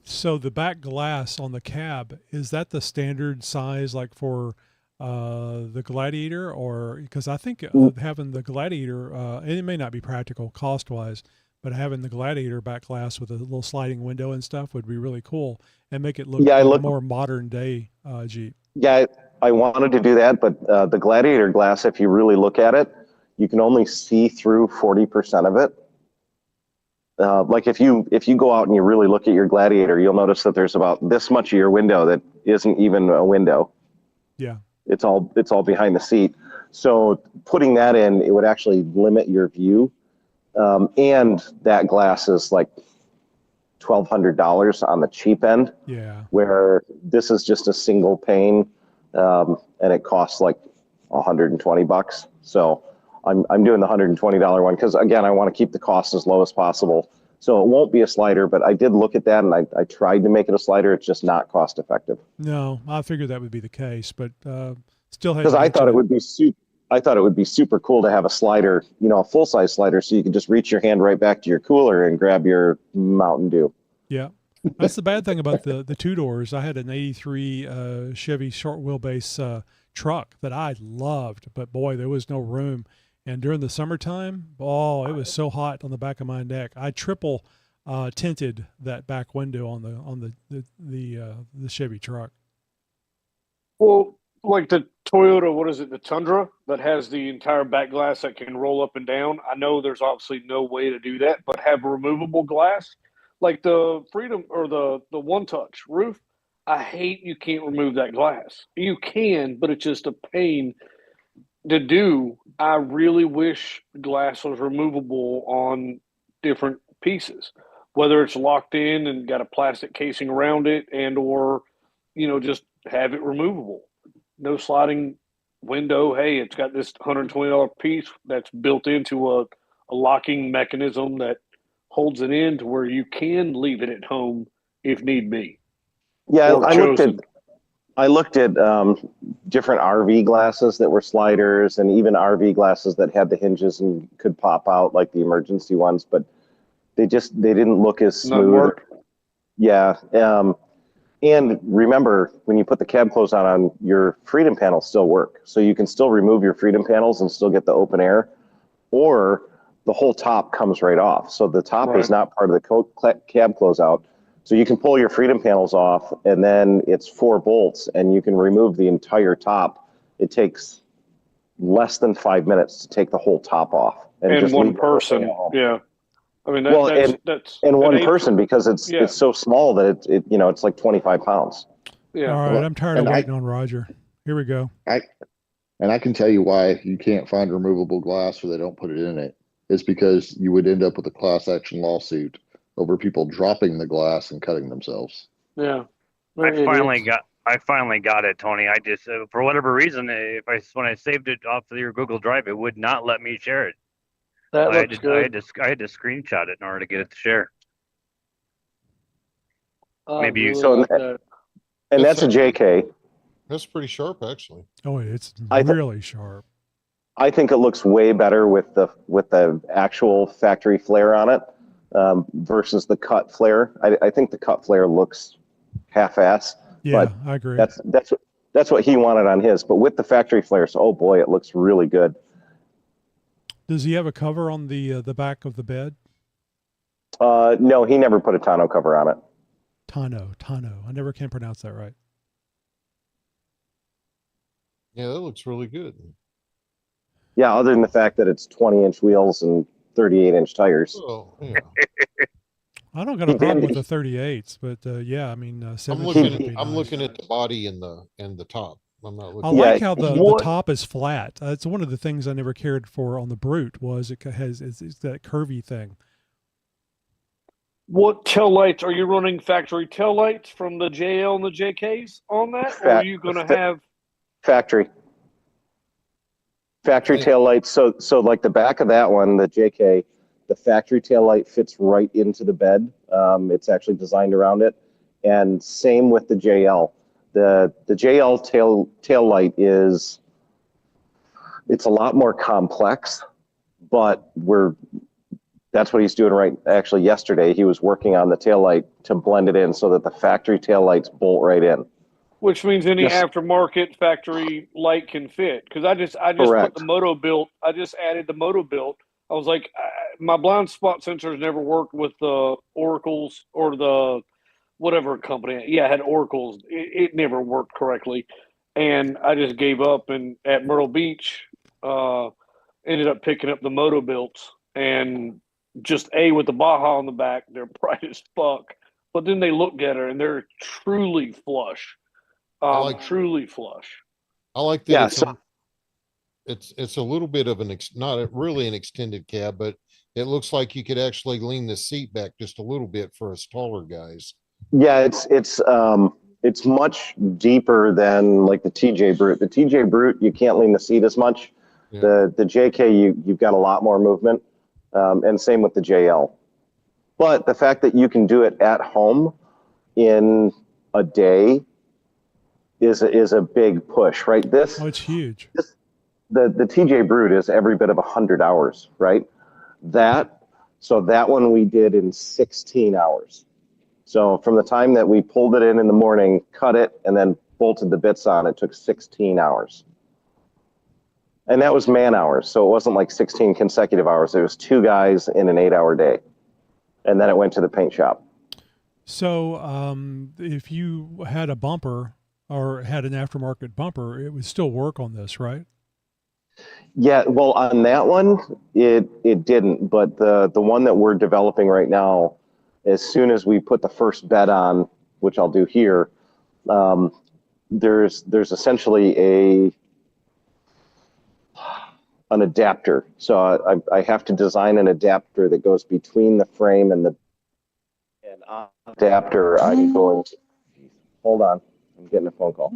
Speaker 2: So the back glass on the cab, is that the standard size like for the Gladiator? Or because I think having the Gladiator, and it may not be practical cost-wise, but having the Gladiator back glass with a little sliding window and stuff would be really cool and make it look like a more modern day Jeep.
Speaker 7: Yeah, I wanted to do that, but the Gladiator glass, if you really look at it, you can only see through 40% of it. Like if you go out and you really look at your Gladiator, you'll notice that there's about this much of your window that isn't even a window.
Speaker 2: Yeah.
Speaker 7: It's all behind the seat. So putting that in, it would actually limit your view. And that glass is like $1,200 on the cheap end.
Speaker 2: Yeah.
Speaker 7: Where this is just a single pane, and it costs like $120. So I'm doing the $120 one because, again, I want to keep the cost as low as possible. So it won't be a slider, but I did look at that and I tried to make it a slider. It's just not cost effective.
Speaker 2: No, I figured that would be the case, but still had
Speaker 7: because I thought it would be super cool to have a slider, a full size slider, so you can just reach your hand right back to your cooler and grab your Mountain Dew.
Speaker 2: Yeah. That's the bad thing about the two doors. I had an 83 Chevy short wheelbase truck that I loved, but boy, there was no room. And during the summertime, it was so hot on the back of my neck. I triple tinted that back window on the Chevy truck.
Speaker 6: Well, like the Toyota, what is it, the Tundra that has the entire back glass that can roll up and down. I know there's obviously no way to do that, but have removable glass like the Freedom or the One Touch roof. I hate you can't remove that glass. You can, but it's just a pain to do. I really wish glass was removable on different pieces, whether it's locked in and got a plastic casing around it and or just have it removable. No sliding window. Hey, it's got this $120 piece that's built into a locking mechanism that holds it in to where you can leave it at home if need be.
Speaker 7: Yeah, I looked at different RV glasses that were sliders and even RV glasses that had the hinges and could pop out like the emergency ones, but they didn't look as smooth. Yeah. And remember, when you put the cab close on, your Freedom panels still work. So you can still remove your Freedom panels and still get the open air, or the whole top comes right off. So the top is not part of the cab closeout. So you can pull your Freedom panels off, and then it's 4 bolts, and you can remove the entire top. It takes less than 5 minutes to take the whole top off.
Speaker 6: And
Speaker 7: just
Speaker 6: one person, yeah. I mean, that's
Speaker 7: one person, because it's so small that it's like 25 pounds.
Speaker 6: Yeah.
Speaker 2: All right, I'm tired of waiting on Roger. Here we go.
Speaker 8: I can tell you why you can't find removable glass or they don't put it in it. It's because you would end up with a class action lawsuit over people dropping the glass and cutting themselves.
Speaker 6: Yeah.
Speaker 3: I finally got it, Tony. I just, for whatever reason, when I saved it off of your Google Drive, it would not let me share it.
Speaker 6: That
Speaker 3: I
Speaker 6: looks good.
Speaker 3: I had to screenshot it in order to get it to share. Maybe you.
Speaker 7: And that's a JK.
Speaker 4: That's pretty sharp, actually.
Speaker 2: Oh, it's really sharp.
Speaker 7: I think it looks way better with the actual factory flare on it versus the cut flare. I think the cut flare looks half-ass.
Speaker 2: Yeah,
Speaker 7: but
Speaker 2: I agree.
Speaker 7: That's what he wanted on his. But with the factory flares, oh boy, it looks really good.
Speaker 2: Does he have a cover on the back of the bed?
Speaker 7: No, he never put a tonneau cover on it.
Speaker 2: Tonneau. I never can pronounce that right.
Speaker 4: Yeah, that looks really good.
Speaker 7: Yeah, other than the fact that it's 20-inch wheels and 38-inch tires.
Speaker 4: Oh, yeah.
Speaker 2: I don't got a problem with the 38s, but yeah, I mean,
Speaker 4: I'm looking at the body and the top. I'm not
Speaker 2: I
Speaker 4: looking.
Speaker 2: like
Speaker 7: Yeah,
Speaker 2: how the
Speaker 6: what-
Speaker 2: top is flat. It's one of the things I never cared for on the Brute was it has it's that curvy thing.
Speaker 6: What tail lights are you running? Factory tail lights from the JL and the JKs on that, or are you going to have?
Speaker 7: factory
Speaker 4: Okay.
Speaker 7: tail lights. So like the back of that one, the JK, the factory tail light fits right into the bed. It's actually designed around it, and same with the JL. The JL tail light it's a lot more complex, but that's what he's doing right. Actually, yesterday he was working on the tail light to blend it in so that the factory tail lights bolt right in.
Speaker 6: Which means any
Speaker 7: Yes.
Speaker 6: aftermarket factory light can fit. Because I just
Speaker 7: Correct.
Speaker 6: put the moto built. I just added the moto built. I was like, my blind spot sensors never worked with the Oracles or the whatever company. Yeah, I had Oracles. It never worked correctly, and I just gave up. And at Myrtle Beach, ended up picking up the moto builts and just with the Baja on the back. They're bright as fuck, but then they look better and they're truly flush. Truly flush.
Speaker 4: I like that.
Speaker 7: Yeah,
Speaker 4: It's a little bit of not really an extended cab, but it looks like you could actually lean the seat back just a little bit for us taller guys.
Speaker 7: Yeah, it's much deeper than like the TJ Brute. The TJ Brute, you can't lean the seat as much.
Speaker 4: Yeah.
Speaker 7: The JK, you've got a lot more movement, and same with the JL. But the fact that you can do it at home in a day is a big push, right?
Speaker 2: Oh, it's huge.
Speaker 7: The TJ Brute is every bit of 100 hours, right? So that one we did in 16 hours. So from the time that we pulled it in the morning, cut it, and then bolted the bits on, it took 16 hours. And that was man hours. So it wasn't like 16 consecutive hours. It was 2 guys in an 8-hour day. And then it went to the paint shop.
Speaker 2: So if you had a bumper or had an aftermarket bumper, it would still work on this, right?
Speaker 7: Yeah, well, on that one, it didn't. But the one that we're developing right now, as soon as we put the first bed on, which I'll do here, there's essentially an adapter. So I have to design an adapter that goes between the frame and on the adapter. I'm going to hold on. I'm getting a phone call.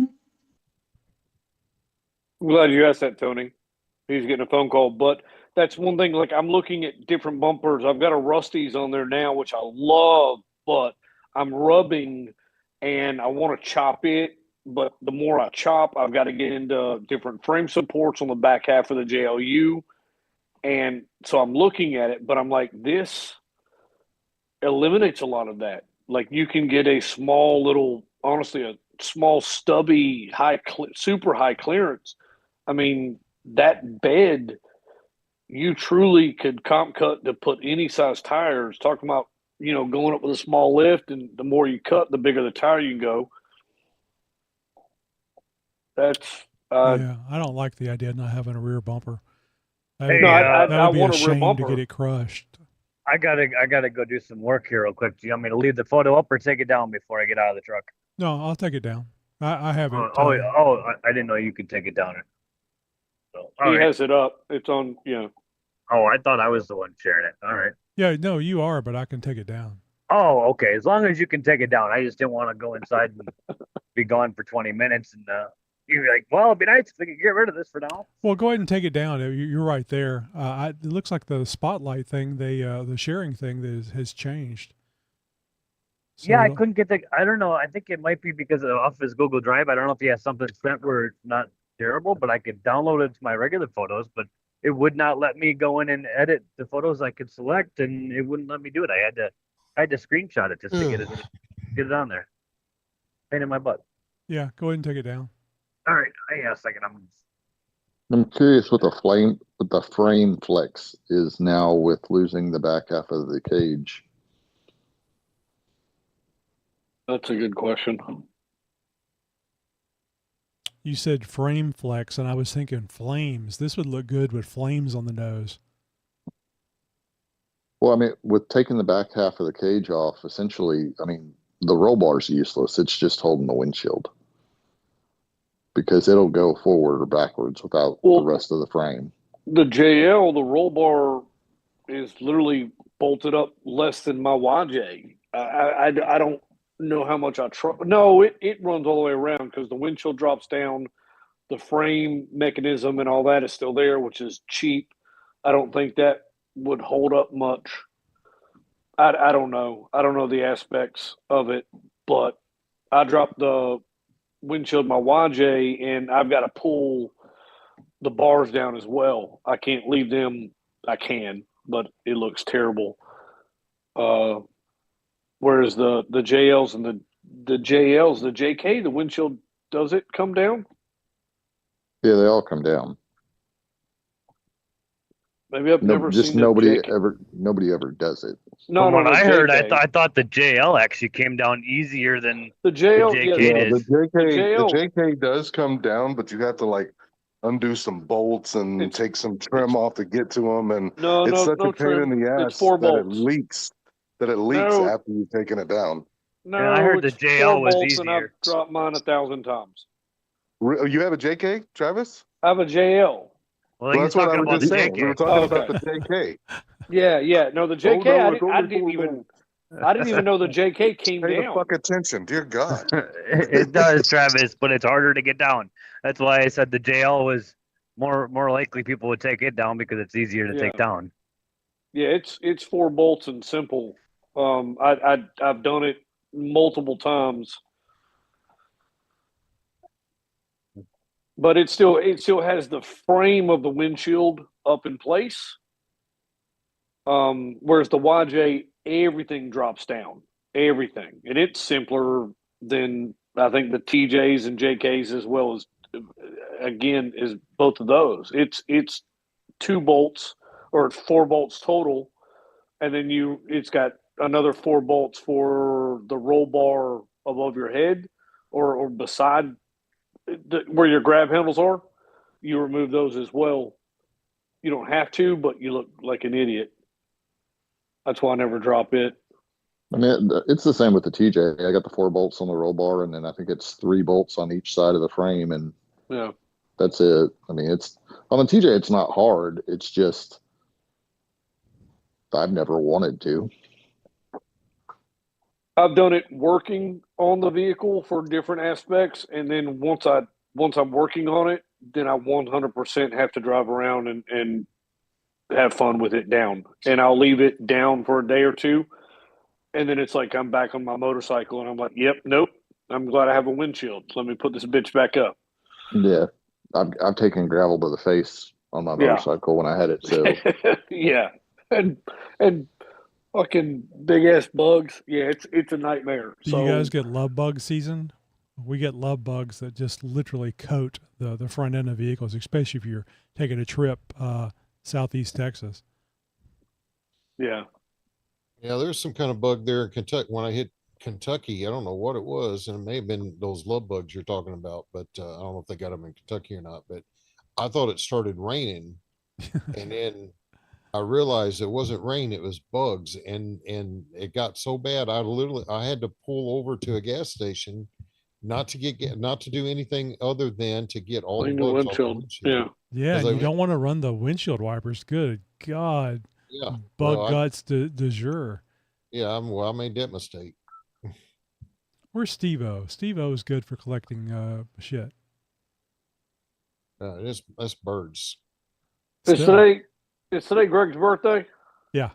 Speaker 6: I'm glad you asked that, Tony. He's getting a phone call, but that's one thing. Like, I'm looking at different bumpers. I've got a Rusty's on there now, which I love, but I'm rubbing and I want to chop it. But the more I chop, I've got to get into different frame supports on the back half of the JLU. And so I'm looking at it, but I'm like, this eliminates a lot of that. Like, you can get a small little, honestly, a small stubby, super high clearance. I mean, that bed, you truly could comp cut to put any size tires. Talking about, going up with a small lift, and the more you cut, the bigger the tire you can go. That's
Speaker 2: Yeah, I don't like the idea of not having a rear bumper. That would
Speaker 3: Hey,
Speaker 2: be,
Speaker 3: I
Speaker 2: that would be
Speaker 6: want
Speaker 2: a
Speaker 6: a rear
Speaker 2: shame to
Speaker 6: bumper.
Speaker 2: get it crushed.
Speaker 3: I gotta go do some work here real quick. Do you want me to leave the photo up or take it down before I get out of the truck?
Speaker 2: No, I'll take it down. I have it.
Speaker 3: I didn't know you could take it down. So,
Speaker 6: he has it up. It's on.
Speaker 3: Oh, I thought I was the one sharing it. All right.
Speaker 2: Yeah, no, you are, but I can take it down.
Speaker 3: Oh, okay. As long as you can take it down. I just didn't want to go inside and be gone for 20 minutes and you'd be like, well, it'd be nice if we could get rid of this for now.
Speaker 2: Well, go ahead and take it down. You're right there. It looks like the spotlight thing, the sharing thing has changed. So
Speaker 3: Yeah, I couldn't get I don't know. I think it might be because of his Google Drive. I don't know if he has something sent where it's not shareable, but I could download it to my regular photos, but it would not let me go in and edit the photos I could select, and it wouldn't let me do it. I had to screenshot it just to get it on there. Pain in my butt.
Speaker 2: Yeah, go ahead and take it down.
Speaker 3: All right, hang on a second.
Speaker 8: I'm curious what the frame flex is now with losing the back half of the cage.
Speaker 6: That's a good question.
Speaker 2: You said frame flex, and I was thinking flames. This would look good with flames on the nose.
Speaker 8: Well, I mean, with taking the back half of the cage off, essentially, I mean, the roll bar is useless. It's just holding the windshield. because it'll go forward or backwards without
Speaker 6: Well,
Speaker 8: the rest of the frame.
Speaker 6: the JL, the roll bar is literally bolted up less than my YJ. I don't know how much I try. No, it runs all the way around because the windshield drops down, the frame mechanism and all that is still there, which is cheap. I don't think that would hold up much. I don't know. I don't know the aspects of it, but I dropped the windshield my YJ and I've got to pull the bars down as well. I can't leave them. I can, but it looks terrible. Whereas the JLs and the JLs, the JK, the windshield, does it come down?
Speaker 8: Yeah, they all come down.
Speaker 6: Maybe I've never
Speaker 8: just
Speaker 6: seen
Speaker 8: nobody
Speaker 6: JK.
Speaker 8: nobody ever does it.
Speaker 6: No,
Speaker 3: From
Speaker 6: no,
Speaker 3: what
Speaker 6: no,
Speaker 3: I heard,
Speaker 6: JK.
Speaker 3: I thought the JL actually came down easier than
Speaker 6: the JL,
Speaker 3: JK
Speaker 6: yeah,
Speaker 5: Yeah,
Speaker 3: is.
Speaker 5: the
Speaker 6: JL.
Speaker 5: JK does come down, but you have to like undo some bolts and
Speaker 6: It's-
Speaker 5: take some trim off to get to them, and
Speaker 6: no,
Speaker 5: it's such
Speaker 6: no
Speaker 5: a pain in
Speaker 6: trim.
Speaker 5: the
Speaker 6: It's
Speaker 5: ass
Speaker 6: 4
Speaker 5: that it
Speaker 6: bolts.
Speaker 5: leaks.
Speaker 6: No.
Speaker 5: After you've taken it down.
Speaker 6: No,
Speaker 3: And I heard
Speaker 6: it's
Speaker 3: the JL
Speaker 6: 4
Speaker 3: was
Speaker 6: bolts, and I've
Speaker 3: easier.
Speaker 6: dropped mine 1,000 times.
Speaker 5: You have a JK, Travis?
Speaker 6: I have a JL.
Speaker 3: Well,
Speaker 5: Well,
Speaker 3: he's
Speaker 5: that's what I
Speaker 3: talking
Speaker 5: was
Speaker 3: about the
Speaker 5: just saying. We were
Speaker 3: JK.
Speaker 5: talking
Speaker 6: Okay.
Speaker 5: about the JK.
Speaker 6: Yeah. No, the JK.
Speaker 5: Oh, no,
Speaker 6: I
Speaker 5: it's only
Speaker 6: didn't
Speaker 5: 4
Speaker 6: even.
Speaker 5: bolts.
Speaker 6: I didn't even know the JK came
Speaker 5: Pay the
Speaker 6: down.
Speaker 5: fuck attention, dear God.
Speaker 3: It does, Travis, but it's harder to get down. That's why I said the JL was more likely people would take it down because it's easier to take down.
Speaker 6: Yeah, it's 4 bolts and simple. I've done it multiple times, but it still has the frame of the windshield up in place. Whereas the YJ, everything drops down, everything, and it's simpler than I think the TJs and JKs, as well as again is both of those. It's 2 bolts or 4 bolts total, and then it's got another 4 bolts for the roll bar above your head or beside where your grab handles are. You remove those as well. You don't have to, but you look like an idiot. That's why I never drop it.
Speaker 8: I mean, it's the same with the TJ. I got the 4 bolts on the roll bar, and then I think it's 3 bolts on each side of the frame, and
Speaker 6: Yeah.
Speaker 8: that's it. I mean, it's on the TJ. It's not hard. It's just I've never wanted to.
Speaker 6: I've done it working on the vehicle for different aspects, and then once I'm working on it, then I 100% have to drive around and have fun with it down. And I'll leave it down for a day or two, and then it's like I'm back on my motorcycle, and I'm like, "Yep, nope. I'm glad I have a windshield. Let me put this bitch back up."
Speaker 8: Yeah, I've taken gravel to the face on my motorcycle when I had it. So
Speaker 6: yeah, and fucking big ass bugs. Yeah, it's a nightmare.
Speaker 2: Do you guys get love bug season? We get love bugs that just literally coat the front end of vehicles, especially if you're taking a trip southeast Texas.
Speaker 6: Yeah.
Speaker 4: Yeah, there's some kind of bug there in Kentucky. When I hit Kentucky, I don't know what it was, and it may have been those love bugs you're talking about, but I don't know if they got them in Kentucky or not. But I thought it started raining, and then I realized it wasn't rain; it was bugs, and it got so bad I had to pull over to a gas station, not to do anything other than to get all the
Speaker 6: Clean the
Speaker 4: bugs off the
Speaker 6: windshield.
Speaker 4: windshield.
Speaker 6: Yeah.
Speaker 2: Yeah, and
Speaker 4: I
Speaker 2: you
Speaker 4: went-
Speaker 2: don't want to run the windshield wipers. Good God.
Speaker 4: Yeah,
Speaker 2: Bug
Speaker 4: well,
Speaker 2: guts de jour.
Speaker 4: I made that mistake.
Speaker 2: Where's Steve-O? Steve-O is good for collecting shit.
Speaker 4: That's birds.
Speaker 6: Is
Speaker 2: Still.
Speaker 6: today Greg's birthday?
Speaker 2: Yeah.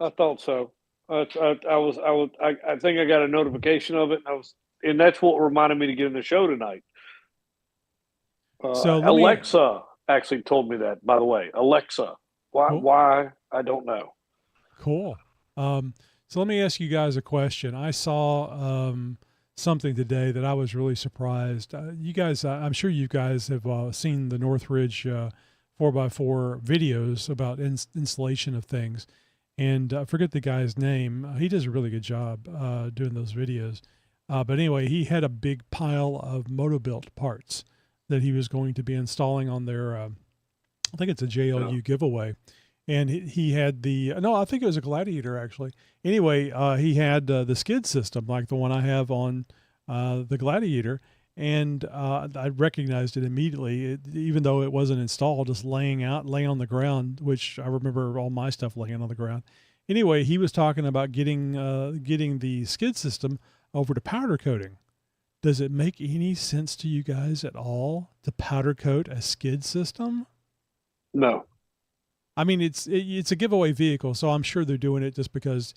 Speaker 6: I thought so. I think I got a notification of it, and that's what reminded me to get in the show tonight.
Speaker 2: So
Speaker 6: Alexa actually told me that. By the way, Alexa, why?
Speaker 2: Cool.
Speaker 6: Why? I don't know.
Speaker 2: Cool. So let me ask you guys a question. I saw something today that I was really surprised. You guys, I'm sure you guys have seen the Northridge 4x4 videos about installation of things. And I forget the guy's name. He does a really good job doing those videos. But anyway, he had a big pile of Motobuilt parts that he was going to be installing on their, I think it's a JLU giveaway. And he had I think it was a Gladiator actually. Anyway, he had the skid system like the one I have on the Gladiator. and I recognized it immediately, even though it wasn't installed, just laying on the ground, which I remember all my stuff laying on the ground. Anyway, he was talking about getting the skid system over to powder coating. Does it make any sense to you guys at all to powder coat a skid system?
Speaker 6: No.
Speaker 2: I mean, it's a giveaway vehicle, so I'm sure they're doing it just because,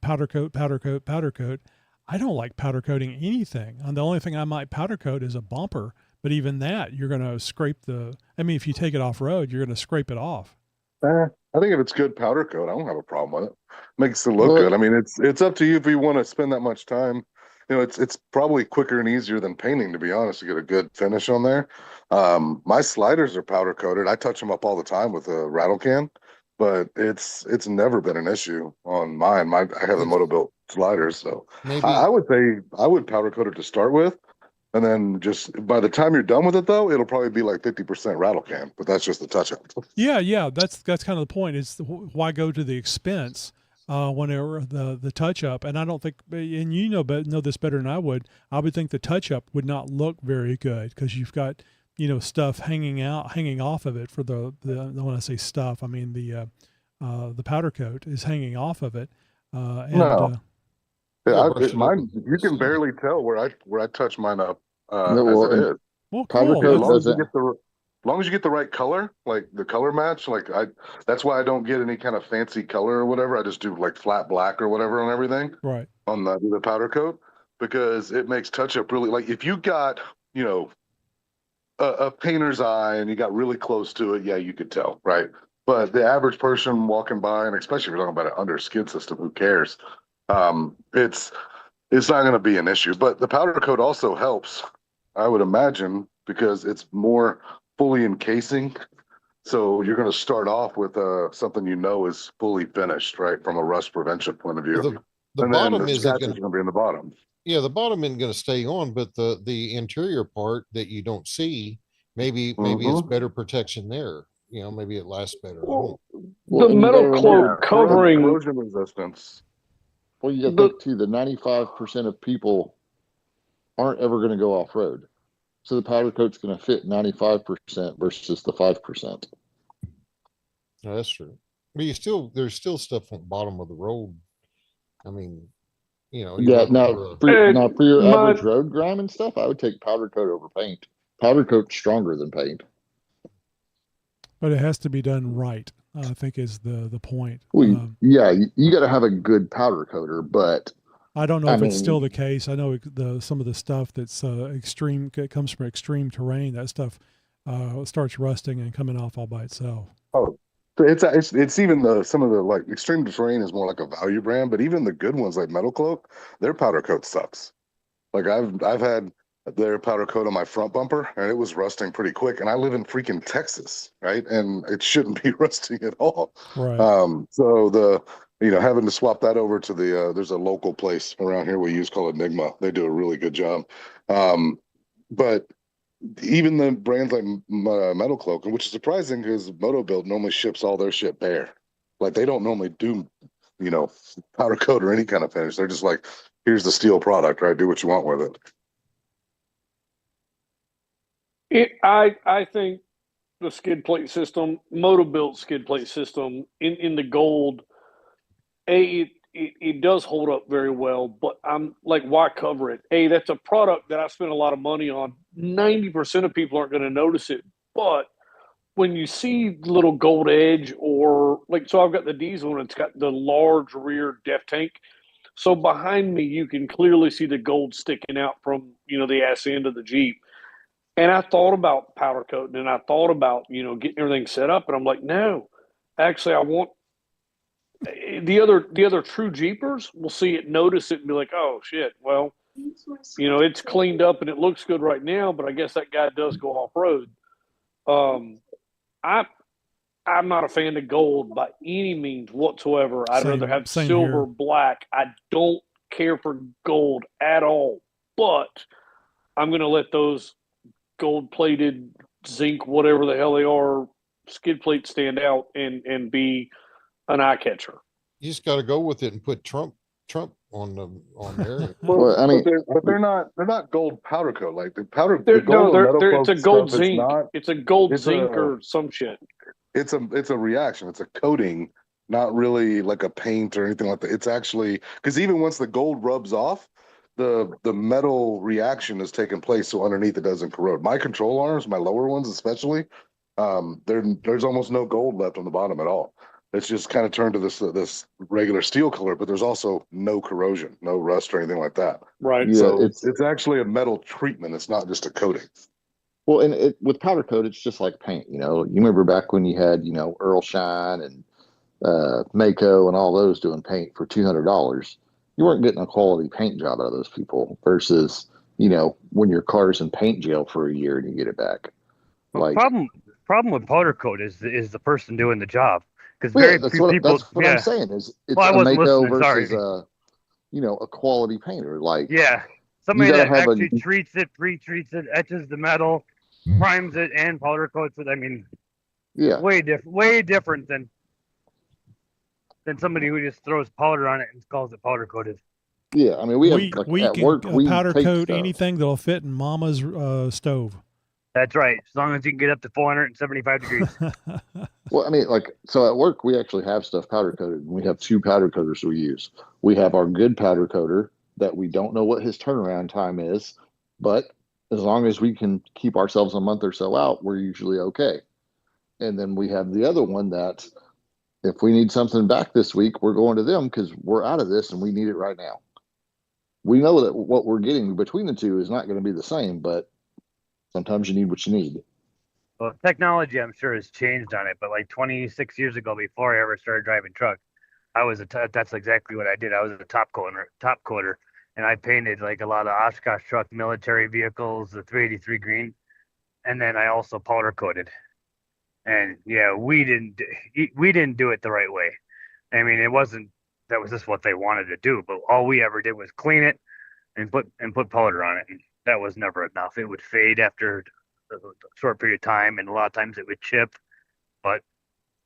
Speaker 2: powder coat, powder coat, powder coat. I don't like powder coating anything. And the only thing I might powder coat is a bumper, but even that, you're going to scrape if you take it off road, you're going to scrape it off.
Speaker 5: I think if it's good powder coat, I don't have a problem with it. Makes it look
Speaker 8: Well,
Speaker 5: good. I mean, it's up to you if you want to spend that much time. It's probably quicker and easier than painting, to be honest, to get a good finish on there. My sliders are powder coated. I touch them up all the time with a rattle can, but it's never been an issue on mine. I have the Moto-Built sliders, so
Speaker 4: Maybe
Speaker 5: I would say I would powder coat it to start with, and then just by the time you're done with it, though, it'll probably be like 50% rattle can, but that's just the touch up.
Speaker 2: Yeah, that's kind of the point. Is why go to the expense whenever the touch up? And I don't think, and know this better than I would think the touch up would not look very good because you've got stuff hanging off of it for the when I say stuff, I mean the powder coat is hanging off of it.
Speaker 5: No.
Speaker 4: Yeah,
Speaker 5: Yeah,
Speaker 4: brush it up
Speaker 5: mine,
Speaker 4: with
Speaker 5: you can
Speaker 4: sand.
Speaker 5: barely tell where I touch mine up
Speaker 8: No,
Speaker 5: as
Speaker 8: well,
Speaker 5: it
Speaker 8: and
Speaker 5: is.
Speaker 2: Well,
Speaker 8: powder
Speaker 2: cool.
Speaker 8: coat
Speaker 5: As long as you
Speaker 8: doesn't.
Speaker 5: get the as long as you get the right color, like the color match, that's why I don't get any kind of fancy color or whatever. I just do like flat black or whatever on everything
Speaker 2: Right.
Speaker 5: on the powder coat because it makes touch up really, like if you got, a painter's eye and you got really close to it, yeah, you could tell, right? But the average person walking by, and especially if you're talking about an under skid system, who cares? It's not going to be an issue. But the powder coat also helps, I would imagine, because it's more fully encasing. So you're going to start off with something is fully finished, right, from a rust prevention point of view.
Speaker 4: The
Speaker 5: And then
Speaker 4: bottom
Speaker 5: the
Speaker 4: isn't
Speaker 5: scratches
Speaker 4: going
Speaker 5: are going to be in the bottom.
Speaker 4: Yeah, the bottom isn't going to stay on, but the interior part that you don't see, maybe it's better protection there. Maybe it lasts better. I don't-
Speaker 8: Well,
Speaker 6: The
Speaker 8: and you
Speaker 6: metal
Speaker 8: gotta remember,
Speaker 6: cloak covering
Speaker 5: corrosion resistance.
Speaker 8: well, you gotta
Speaker 6: the
Speaker 8: think too, the 95% of people aren't ever going to go off road. So the powder coat's going to fit 95% versus the 5%.
Speaker 4: No, that's true. But there's still stuff on the bottom of the road. I mean, you
Speaker 8: Yeah,
Speaker 4: don't
Speaker 8: now
Speaker 4: remember
Speaker 8: for your
Speaker 6: my
Speaker 8: average road grime and stuff, I would take powder coat over paint. Powder coat's stronger than paint.
Speaker 2: But it has to be done right, I think is the point.
Speaker 8: Well, yeah, you got to have a good powder coater, but
Speaker 2: I don't know
Speaker 8: I
Speaker 2: if it's still
Speaker 8: mean,
Speaker 2: the case. I know some of the stuff that's extreme, it comes from extreme terrain. That stuff starts rusting and coming off all by itself.
Speaker 5: Oh, so it's even some of the like extreme terrain is more like a value brand, but even the good ones like Metal Cloak, their powder coat sucks. Like I've had their powder coat on my front bumper and it was rusting pretty quick. And I live in freaking Texas, right? And it shouldn't be rusting at all.
Speaker 2: Right.
Speaker 5: So having to swap that over to there's a local place around here we use called Enigma. They do a really good job. But even the brands like Metal Cloak, which is surprising because Moto-Build normally ships all their shit bare. Like they don't normally do, powder coat or any kind of finish. They're just like, here's the steel product, right? Do what you want with it.
Speaker 6: I think the skid plate system, Moto-Built skid plate system in the gold, it does hold up very well, but I'm like, why cover it? That's a product that I spent a lot of money on. 90% of people aren't going to notice it, but when you see little gold edge or so I've got the diesel and it's got the large rear def tank. So behind me, you can clearly see the gold sticking out from, the ass end of the Jeep. And I thought about powder coating and I thought about, getting everything set up. And I'm like, no, actually, I want the other true Jeepers will see it, notice it, and be like, oh, shit, well, it's cleaned up and it looks good right now, but I guess that guy does go off road. I'm not a fan of gold by any means whatsoever. I'd rather have silver,
Speaker 2: here.
Speaker 6: black. I don't care for gold at all, but I'm going to let those gold-plated zinc, whatever the hell they are, skid plates stand out and be an eye catcher.
Speaker 4: You just got to go with it and put Trump on there.
Speaker 8: Well, I mean,
Speaker 5: but they're not gold powder coat. Like the
Speaker 6: They're,
Speaker 5: gold
Speaker 6: no,
Speaker 5: and metal
Speaker 6: they're it's a
Speaker 5: cloak
Speaker 6: gold
Speaker 5: stuff,
Speaker 6: zinc. It's a gold zinc or some shit.
Speaker 5: it's a reaction. It's a coating, not really like a paint or anything like that. It's actually, because even once the gold rubs off, the metal reaction is taking place, so underneath it doesn't corrode. My control arms, my lower ones especially, there's almost no gold left on the bottom at all. It's just kind of turned to this regular steel color, but there's also no corrosion, no rust or anything like that.
Speaker 6: Right.
Speaker 8: yeah,
Speaker 5: So it's actually a metal treatment. It's not just a coating.
Speaker 8: well, and with powder coat, it's just like paint. You know, you remember back when you had, Earl Shine and Mako and all those doing paint for $200. You weren't getting a quality paint job out of those people versus, when your car's in paint jail for a year and you get it back.
Speaker 3: Well,
Speaker 8: Like,
Speaker 3: problem with powder coat is the person doing the job, because
Speaker 8: well, yeah,
Speaker 3: very few people.
Speaker 8: that's what I'm saying is it's
Speaker 3: Well, I
Speaker 8: a
Speaker 3: wasn't
Speaker 8: Mako
Speaker 3: listening.
Speaker 8: versus
Speaker 3: Sorry.
Speaker 8: a quality painter. Like,
Speaker 3: Yeah,
Speaker 8: you
Speaker 3: somebody
Speaker 8: gotta
Speaker 3: that
Speaker 8: have
Speaker 3: actually treats it, pre-treats it, etches the metal, primes it, and powder coats it. I mean,
Speaker 8: yeah,
Speaker 3: way different than somebody who just throws powder on it and calls it powder coated.
Speaker 8: yeah. I mean, we have like
Speaker 2: we
Speaker 8: at
Speaker 2: can
Speaker 8: work we
Speaker 2: powder
Speaker 8: take
Speaker 2: coat
Speaker 8: stuff.
Speaker 2: anything that'll fit in Mama's stove.
Speaker 3: That's right, as long as you can get up to 475 degrees.
Speaker 8: Well, I mean, like, so at work, we actually have stuff powder coated, and we have two powder coaters we use. We have our good powder coater that we don't know what his turnaround time is, but as long as we can keep ourselves a month or so out, we're usually okay. And then we have the other one that if we need something back this week, we're going to them because we're out of this and we need it right now. We know that what we're getting between the two is not going to be the same, but sometimes you need what you need.
Speaker 3: Well, technology, I'm sure, has changed on it, but like 26 years ago, before I ever started driving truck, that's exactly what I did. I was a top coater, and I painted like a lot of Oshkosh truck military vehicles, the 383 green, and then I also powder coated. And yeah, we didn't do it the right way. I mean, that was just what they wanted to do, but all we ever did was clean it and put powder on it, and that was never enough. It would fade after a short period of time, and a lot of times it would chip. But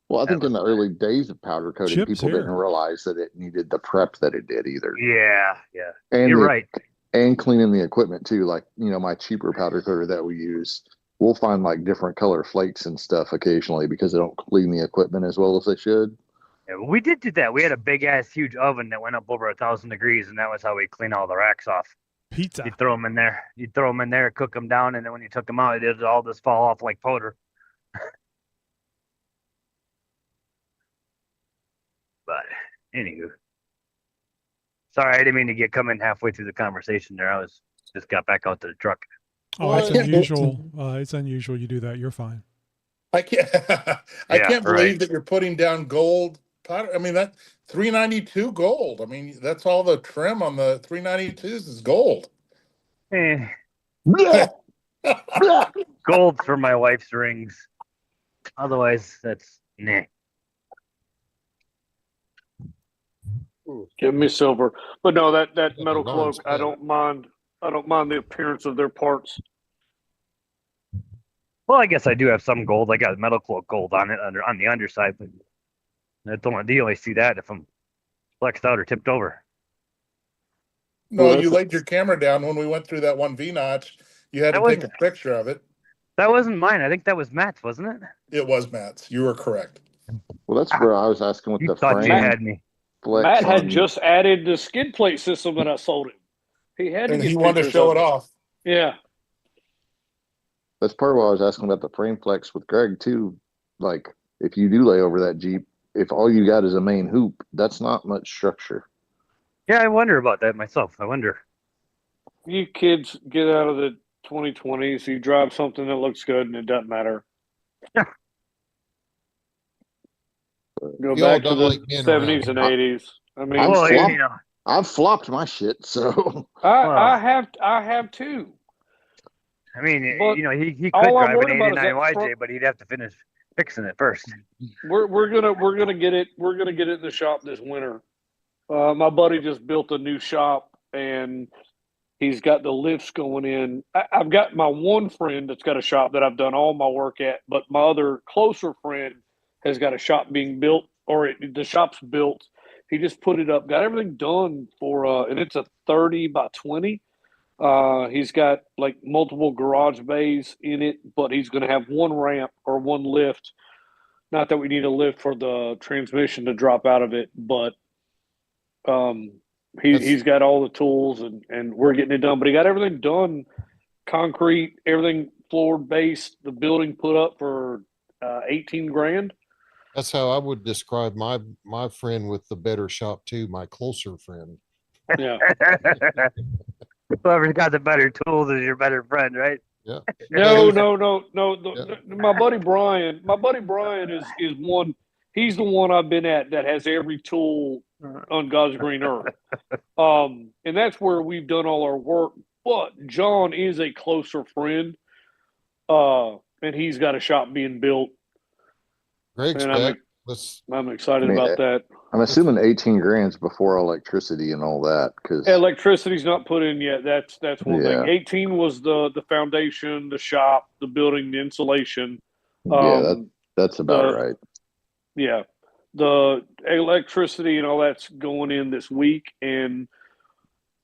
Speaker 8: Well, I think in the early days of powder coating,
Speaker 2: Chips
Speaker 8: people
Speaker 2: here.
Speaker 8: didn't realize that it needed the prep that it did either.
Speaker 3: yeah,
Speaker 8: And
Speaker 3: you're right.
Speaker 8: And cleaning the equipment too. Like, my cheaper powder coater that we use, we'll find like different color flakes and stuff occasionally because they don't clean the equipment as well as they should.
Speaker 3: Yeah, we did do that. We had a big ass huge oven that went up over 1,000 degrees, and that was how we clean all the racks off.
Speaker 2: Pizza.
Speaker 3: You'd throw them in there, cook them down, and then when you took them out, it did all just fall off like powder. But anywho, sorry, I didn't mean to get coming halfway through the conversation there. I was just got back out to the truck.
Speaker 2: Oh,
Speaker 4: Well,
Speaker 2: it's
Speaker 4: yeah.
Speaker 2: unusual. It's unusual you do that. You're fine.
Speaker 9: I can't. I
Speaker 3: Yeah,
Speaker 9: can't believe
Speaker 3: right.
Speaker 9: that you're putting down gold powder. I mean, that 392 gold. I mean, that's all the trim on the 392s is gold.
Speaker 3: Gold for my wife's rings. Otherwise, that's nah.
Speaker 6: Give me silver. But no, that metal
Speaker 4: darn
Speaker 6: cloak, I
Speaker 4: spell.
Speaker 6: don't mind the appearance of their parts.
Speaker 3: Well, I guess I do have some gold. I got metal cloak gold on it on the underside, but you only see that if I'm flexed out or tipped over.
Speaker 9: No,
Speaker 8: Well,
Speaker 9: you laid your camera down when we went through that one V notch. You had
Speaker 3: That
Speaker 9: to take a
Speaker 3: wasn't-
Speaker 9: picture of it.
Speaker 3: That wasn't mine. I think that was Matt's, wasn't it?
Speaker 9: It was Matt's. You were correct.
Speaker 8: Well, that's where I was asking with
Speaker 3: You
Speaker 8: the
Speaker 3: thought
Speaker 8: frame
Speaker 3: you had me.
Speaker 8: flex
Speaker 6: Matt had
Speaker 8: on-
Speaker 6: just added the skid plate system that I sold him. He had to
Speaker 9: And
Speaker 6: get
Speaker 9: he wanted to
Speaker 6: pictures
Speaker 9: show
Speaker 6: of
Speaker 9: it off.
Speaker 6: Yeah.
Speaker 8: That's part of what I was asking about the frame flex with Greg too. Like, if you do lay over that Jeep, if all you got is a main hoop, that's not much structure.
Speaker 3: Yeah, I wonder about that myself. I wonder.
Speaker 6: You kids get out of the 2020s. You drive something that looks good and it doesn't matter. Go
Speaker 4: You all
Speaker 6: back to
Speaker 4: don't
Speaker 6: the
Speaker 4: like being around
Speaker 6: 70s and
Speaker 8: here.
Speaker 6: 80s. I mean,
Speaker 8: I'm
Speaker 3: Well,
Speaker 8: flop-
Speaker 3: you know,
Speaker 8: I've flopped my shit, so
Speaker 6: I have too.
Speaker 3: I mean,
Speaker 6: But
Speaker 3: he could
Speaker 6: all I'm
Speaker 3: drive an
Speaker 6: worried about is
Speaker 3: 89
Speaker 6: that
Speaker 3: YJ,
Speaker 6: front-
Speaker 3: but he'd have to finish fixing it first.
Speaker 6: We're gonna get it in the shop this winter. My buddy just built a new shop and he's got the lifts going in. I've got my one friend that's got a shop that I've done all my work at, but my other closer friend has got a shop being built, or the shop's built, He just put it up, got everything done for, and it's a 30 by 20. He's got like multiple garage bays in it, but he's going to have one ramp or one lift. Not that we need a lift for the transmission to drop out of it, but he's got all the tools and we're getting it done. But he got everything done, concrete, everything floored, base, the building put up for 18 grand.
Speaker 4: That's how I would describe my friend with the better shop too, my closer friend.
Speaker 6: Yeah.
Speaker 3: Whoever's got the better tools is your better friend, right?
Speaker 4: Yeah.
Speaker 6: No.
Speaker 4: Yeah.
Speaker 6: My buddy Brian is one. He's the one I've been at that has every tool on God's green earth. And that's where we've done all our work. But John is a closer friend. And he's got a shop being built.
Speaker 4: Greg's
Speaker 6: And
Speaker 4: back.
Speaker 6: I'm excited
Speaker 8: I mean,
Speaker 6: about that.
Speaker 8: I'm assuming 18 grand's before electricity and all that, because
Speaker 6: Electricity's not put in yet. That's one
Speaker 8: Yeah.
Speaker 6: thing. 18 was the foundation, the shop, the building, the insulation.
Speaker 8: that's about right.
Speaker 6: Yeah, the electricity and all that's going in this week, and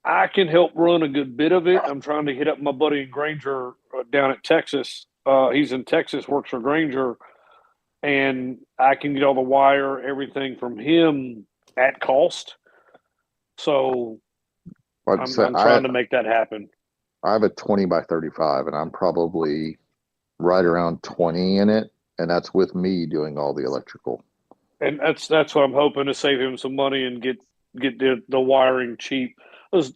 Speaker 6: I can help run a good bit of it. I'm trying to hit up my buddy in Granger down at Texas. He's in Texas, works for Granger, and I can get all the wire, everything from him at cost. So I'm trying to make that happen.
Speaker 8: I have a 20 by 35, and I'm probably right around 20 in it, and that's with me doing all the electrical.
Speaker 6: And that's what I'm hoping to save him some money and get the wiring cheap. Because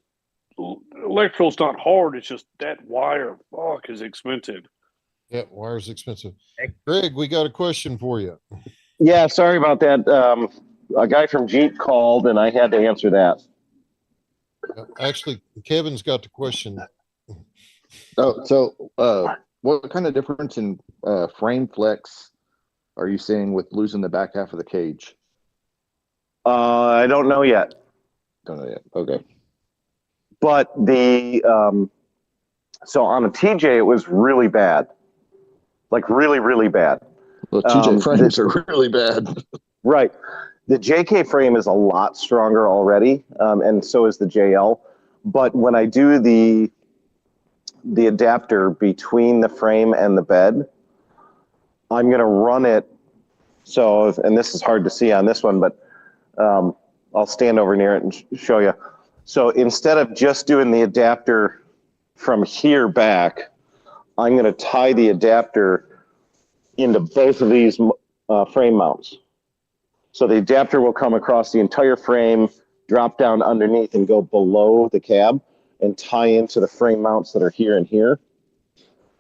Speaker 6: electrical's not hard. It's just that wire, fuck, is expensive.
Speaker 4: Yeah, wire's expensive. Greg, we got a question for you.
Speaker 7: Yeah, sorry about that. A guy from Jeep called and I had to answer that.
Speaker 4: Actually, Kevin's got the question.
Speaker 8: Oh, so what kind of difference in frame flex are you seeing with losing the back half of the cage?
Speaker 7: I don't know yet.
Speaker 8: Don't know yet. Okay.
Speaker 7: But so on a TJ, it was really bad. Like really, really bad.
Speaker 8: Well, TJ frames are really bad.
Speaker 7: Right. The JK frame is a lot stronger already, and so is the JL. But when I do the adapter between the frame and the bed, I'm going to run it. So, and this is hard to see on this one, but I'll stand over near it and show you. So instead of just doing the adapter from here back, I'm going to tie the adapter into both of these frame mounts. So the adapter will come across the entire frame, drop down underneath and go below the cab and tie into the frame mounts that are here and here.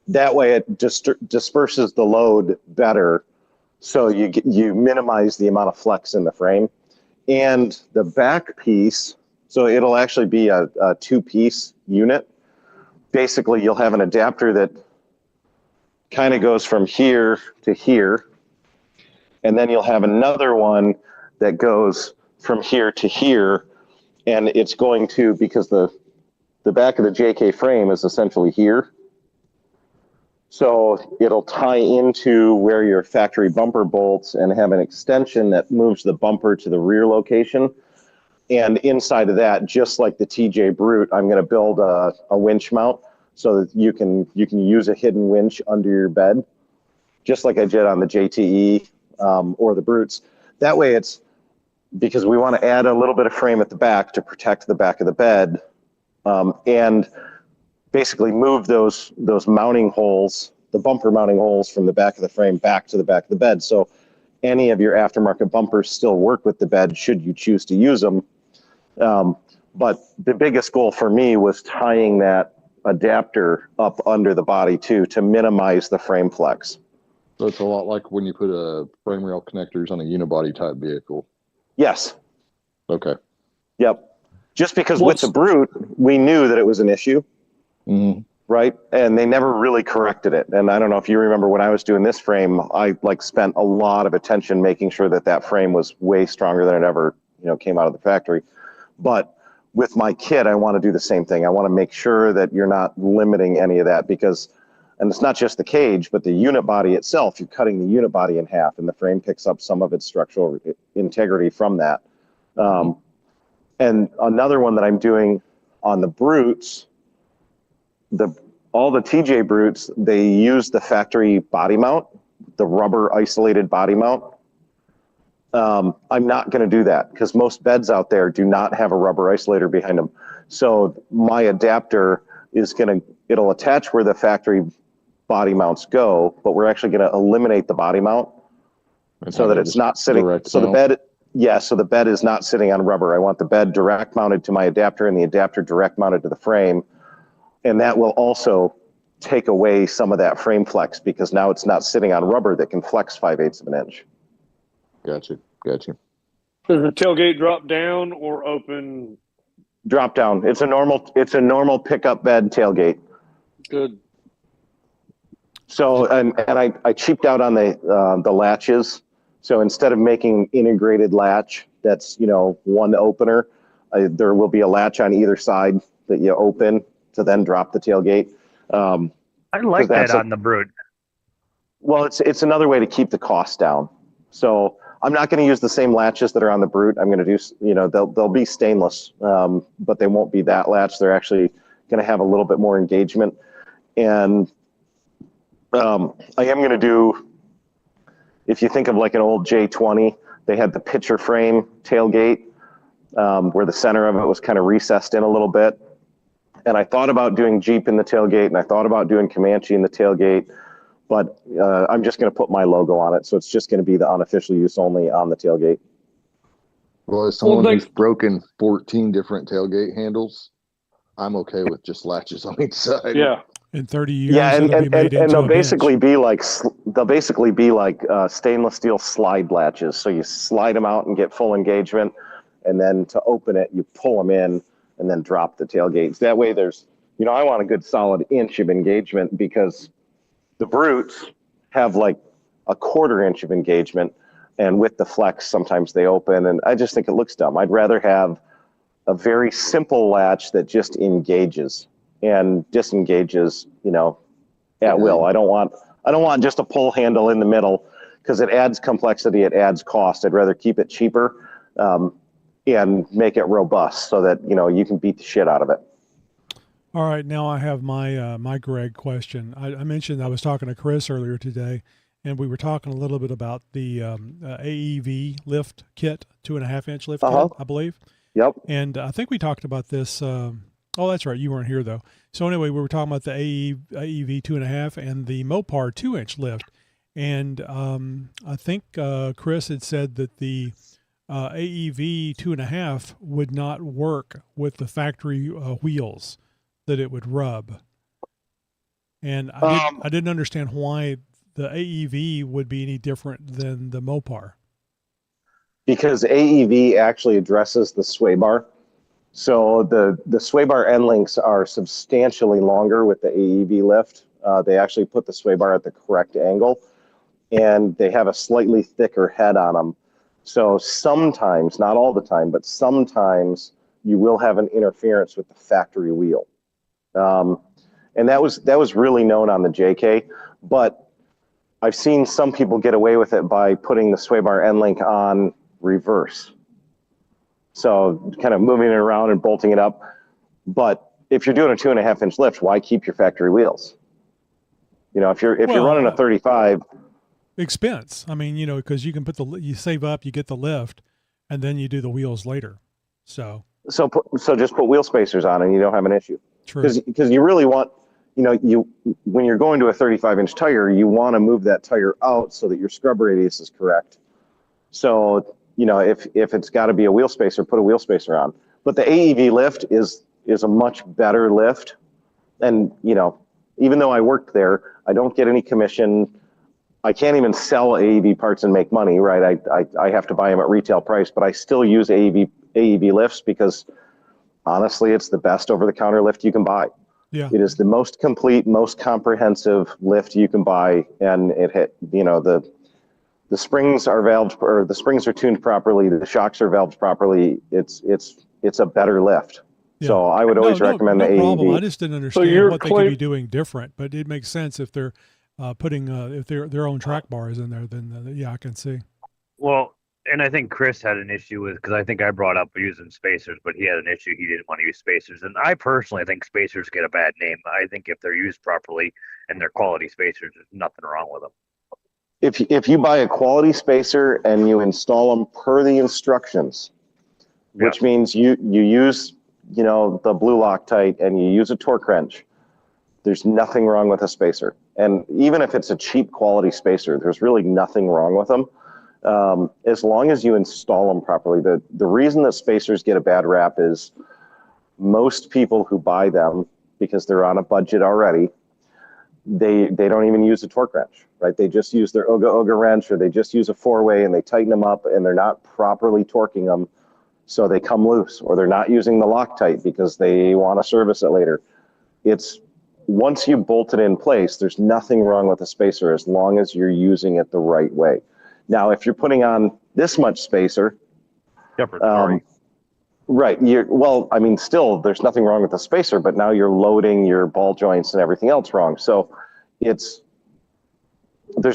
Speaker 7: That way it disperses the load better. So you minimize the amount of flex in the frame. And the back piece, so it'll actually be a two-piece unit. Basically, you'll have an adapter that kind of goes from here to here. And then you'll have another one that goes from here to here. And it's going to, because the back of the JK frame is essentially here. So it'll tie into where your factory bumper bolts and have an extension that moves the bumper to the rear location. And inside of that, just like the TJ Brute, I'm going to build a winch mount so that you can use a hidden winch under your bed, just like I did on the JTE or the Brutes. That way it's, because we want to add a little bit of frame at the back to protect the back of the bed, and basically move those mounting holes, the bumper mounting holes from the back of the frame back to the back of the bed. So any of your aftermarket bumpers still work with the bed should you choose to use them. But the biggest goal for me was tying that adapter up under the body too, to minimize the frame flex.
Speaker 8: So it's a lot like when you put frame rail connectors on a unibody type vehicle.
Speaker 7: Yes.
Speaker 8: Okay.
Speaker 7: Yep. Just because with the Brute, we knew that it was an issue.
Speaker 8: Mm-hmm.
Speaker 7: Right. And they never really corrected it. And I don't know if you remember when I was doing this frame, I spent a lot of attention making sure that frame was way stronger than it ever, came out of the factory. But with my kit, I want to do the same thing. I want to make sure that you're not limiting any of that because, and it's not just the cage, but the unit body itself, you're cutting the unit body in half and the frame picks up some of its structural integrity from that. And another one that I'm doing on the brutes, all the TJ brutes, they use the factory body mount, the rubber isolated body mount. I'm not going to do that because most beds out there do not have a rubber isolator behind them. So my adapter it'll attach where the factory body mounts go, but we're actually going to eliminate the body mount so that it's not sitting. So the bed is not sitting on rubber. I want the bed direct mounted to my adapter and the adapter direct mounted to the frame. And that will also take away some of that frame flex because now it's not sitting on rubber that can flex 5/8 of an inch.
Speaker 8: Gotcha.
Speaker 6: Does the tailgate drop down or open?
Speaker 7: Drop down. It's a normal pickup bed tailgate.
Speaker 6: Good.
Speaker 7: So, and I cheaped out on the latches. So instead of making integrated latch, that's, one opener, there will be a latch on either side that you open to then drop the tailgate.
Speaker 3: I like that on the Brute.
Speaker 7: Well, it's another way to keep the cost down. So I'm not going to use the same latches that are on the Brute. I'm going to do, they'll be stainless, but they won't be that latch. They're actually going to have a little bit more engagement. And I am going to do, if you think of like an old J20, they had the picture frame tailgate where the center of it was kind of recessed in a little bit. And I thought about doing Jeep in the tailgate, and I thought about doing Comanche in the tailgate, but I'm just going to put my logo on it. So it's just going to be the unofficial use only on the tailgate.
Speaker 8: Well, as someone who's broken 14 different tailgate handles, I'm okay with just latches on each side.
Speaker 6: Yeah.
Speaker 2: In 30 years,
Speaker 7: yeah, and they'll basically
Speaker 2: bench.
Speaker 7: be like stainless steel slide latches. So you slide them out and get full engagement, and then to open it, you pull them in and then drop the tailgates. That way, there's, I want a good solid inch of engagement because the Brutes have like a 1/4 inch of engagement, and with the flex, sometimes they open, and I just think it looks dumb. I'd rather have a very simple latch that just engages and disengages, at will. I don't want just a pull handle in the middle because it adds complexity, it adds cost. I'd rather keep it cheaper and make it robust so that, you can beat the shit out of it.
Speaker 2: All right, now I have my Greg question. I mentioned I was talking to Chris earlier today, and we were talking a little bit about the AEV lift kit, 2.5 inch lift kit, I believe.
Speaker 7: Yep.
Speaker 2: And I think we talked about this. Oh, that's right. You weren't here though. So anyway, we were talking about the AEV 2.5 and the Mopar 2-inch lift. And I think Chris had said that the AEV 2.5 would not work with the factory wheels, that it would rub. And I didn't understand why the AEV would be any different than the Mopar. Because
Speaker 7: AEV actually addresses the sway bar. So the sway bar end links are substantially longer with the AEV lift. They actually put the sway bar at the correct angle, and they have a slightly thicker head on them. So sometimes, not all the time, but sometimes you will have an interference with the factory wheel. And that was really known on the JK, but I've seen some people get away with it by putting the sway bar end link on reverse. So kind of moving it around and bolting it up. But if you're doing a 2.5 inch lift, why keep your factory wheels? If you're running a 35.
Speaker 2: Expense. I mean, because you can you save up, you get the lift, and then you do the wheels later. So
Speaker 7: just put wheel spacers on and you don't have an issue.
Speaker 2: True.
Speaker 7: Because you really want, when you're going to a 35 inch tire, you want to move that tire out so that your scrub radius is correct. So, if it's got to be a wheel spacer, put a wheel spacer on. But the AEV lift is a much better lift. And, even though I worked there, I don't get any commission. I can't even sell AEV parts and make money, right? I have to buy them at retail price, but I still use AEV lifts because honestly, it's the best over-the-counter lift you can buy.
Speaker 2: Yeah.
Speaker 7: It is the most complete, most comprehensive lift you can buy, and the springs are valved, or the springs are tuned properly. The shocks are valved properly. It's a better lift. Yeah. So I would always recommend the AEV.
Speaker 2: Problem. I just didn't understand what they could be doing different, but it makes sense if they're putting if their own track bars in there. Then I can see.
Speaker 3: Well, And I think Chris had an issue with, because I think I brought up using spacers, but he had an issue. He didn't want to use spacers. And I personally think spacers get a bad name. I think if they're used properly and they're quality spacers, there's nothing wrong with them.
Speaker 7: If you buy a quality spacer and you install them per the instructions, which means you use, you know, the blue Loctite and you use a torque wrench, there's nothing wrong with a spacer. And even if it's a cheap quality spacer, there's really nothing wrong with them. As long as you install them properly. The reason that spacers get a bad rap is most people who buy them, because they're on a budget already, they don't even use a torque wrench, right? They just use their Oga wrench, or they just use a 4-way and they tighten them up and they're not properly torquing them, so they come loose, or they're not using the Loctite because they want to service it later. It's once you bolt it in place, there's nothing wrong with the spacer as long as you're using it the right way. Now, if you're putting on this much spacer,
Speaker 3: Different story.
Speaker 7: right, well, I mean, still, there's nothing wrong with the spacer, but now you're loading your ball joints and everything else wrong. So there's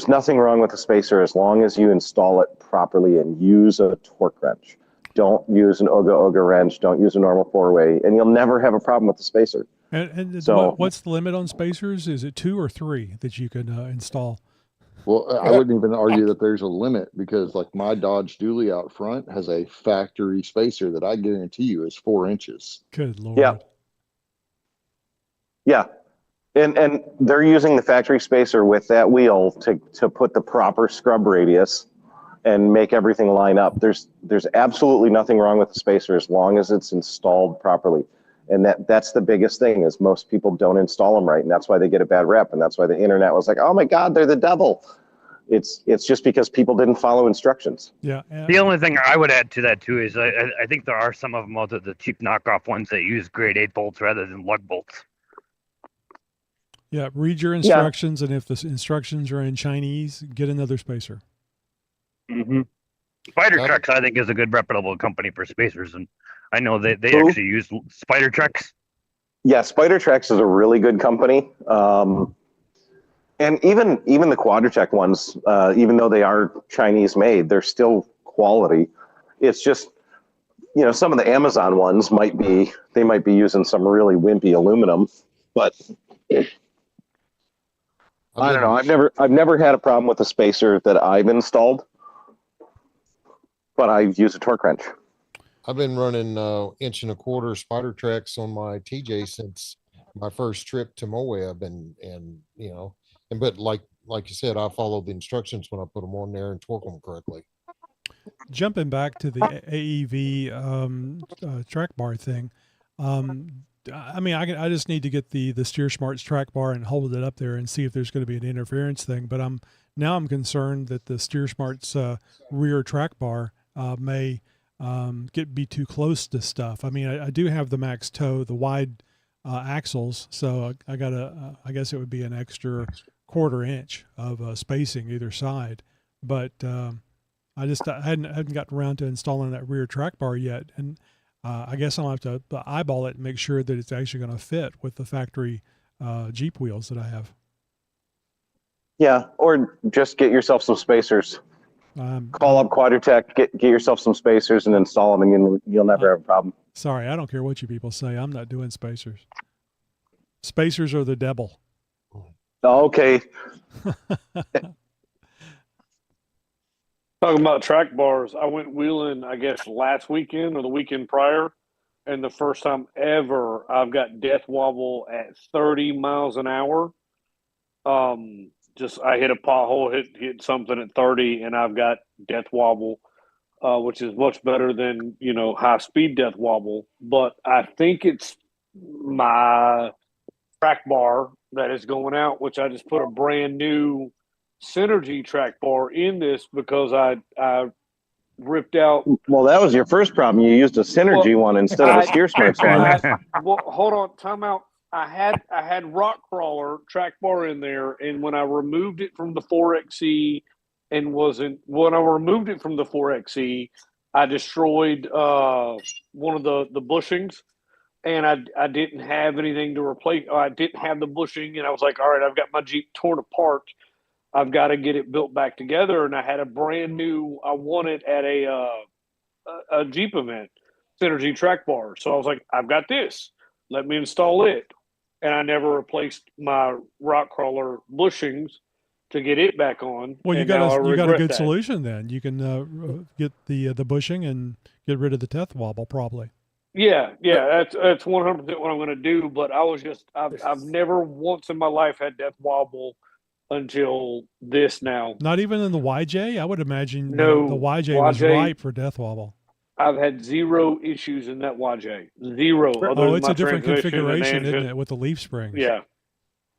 Speaker 7: nothing wrong with the spacer as long as you install it properly and use a torque wrench. Don't use an Oga wrench. Don't use a normal 4-way, and you'll never have a problem with the spacer.
Speaker 2: And
Speaker 7: so,
Speaker 2: what's the limit on spacers? Is it 2 or 3 that you can install?
Speaker 8: Well, I wouldn't even argue that there's a limit, because like my Dodge Dually out front has a factory spacer that I guarantee you is 4 inches.
Speaker 2: Good Lord.
Speaker 7: Yeah. Yeah. And they're using the factory spacer with that wheel to put the proper scrub radius and make everything line up. There's absolutely nothing wrong with the spacer as long as it's installed properly. And that's the biggest thing, is most people don't install them right, and that's why they get a bad rep, and that's why the internet was like, oh my God, they're the devil. It's just because people didn't follow instructions.
Speaker 2: Yeah.
Speaker 3: The only thing I would add to that too is I think there are some of them out there, the cheap knockoff ones that use grade 8 bolts rather than lug bolts.
Speaker 2: Yeah, read your instructions, and if the instructions are in Chinese, get another spacer.
Speaker 3: Mm-hmm. Spider Trex, I think, is a good reputable company for spacers, and I know they actually use Spider Trex.
Speaker 7: Yeah, Spider Trex is a really good company. And even the Quadratech ones, even though they are Chinese made, they're still quality. It's just, you know, some of the Amazon ones might be using some really wimpy aluminum, but I don't know. I've never had a problem with a spacer that I've installed, but I've used a torque wrench.
Speaker 4: I've been running 1.25 inch Spider Trex on my TJ since my first trip to Moab, but like you said, I followed the instructions when I put them on there and torque them correctly.
Speaker 2: Jumping back to the AEV track bar thing, I mean, I just need to get the Steer Smarts track bar and hold it up there and see if there's going to be an interference thing. But I'm concerned that the Steer Smarts rear track bar may be too close to stuff. I mean, I do have the max toe, the wide axles, so I got I guess it would be an extra 1/4 inch of spacing either side. But I hadn't gotten around to installing that rear track bar yet, and I guess I'll have to eyeball it and make sure that it's actually going to fit with the factory Jeep wheels that I have.
Speaker 7: Yeah, or just get yourself some spacers. Call up Quadratech, get yourself some spacers and install them, and you'll never have a problem.
Speaker 2: Sorry, I don't care what you people say. I'm not doing spacers. Spacers are the devil.
Speaker 7: Okay.
Speaker 6: Talking about track bars, I went wheeling, I guess, last weekend or the weekend prior, and the first time ever I've got death wobble at 30 miles an hour. I hit a pothole, hit something at 30, and I've got death wobble, which is much better than, high speed death wobble. But I think it's my track bar that is going out, which I just put a brand new Synergy track bar in this because I ripped out.
Speaker 7: Well, that was your first problem. You used a Synergy one instead of a Steer Smarts one.
Speaker 6: Well, hold on, time out. I had Rock Crawler track bar in there, and when I removed it from the 4XE when I removed it from the 4XE, I destroyed one of the bushings, and I didn't have anything to replace. I didn't have the bushing, and I was like, all right, I've got my Jeep torn apart. I've got to get it built back together. And I had a brand new, I won it at a Jeep event, Synergy track bar. So I was like, I've got this. Let me install it. And I never replaced my rock crawler bushings to get it back on.
Speaker 2: Well, you
Speaker 6: and now I
Speaker 2: got a
Speaker 6: regret
Speaker 2: good
Speaker 6: that.
Speaker 2: solution then. You can get the bushing and get rid of the death wobble probably.
Speaker 6: Yeah, that's 100% what I'm going to do. But I've never once in my life had death wobble until this now.
Speaker 2: Not even in the YJ? I would imagine
Speaker 6: No,
Speaker 2: the YJ was ripe for death wobble.
Speaker 6: I've had zero issues in that YJ. Zero.
Speaker 2: Oh, it's a different configuration, isn't it, with the leaf springs?
Speaker 6: Yeah.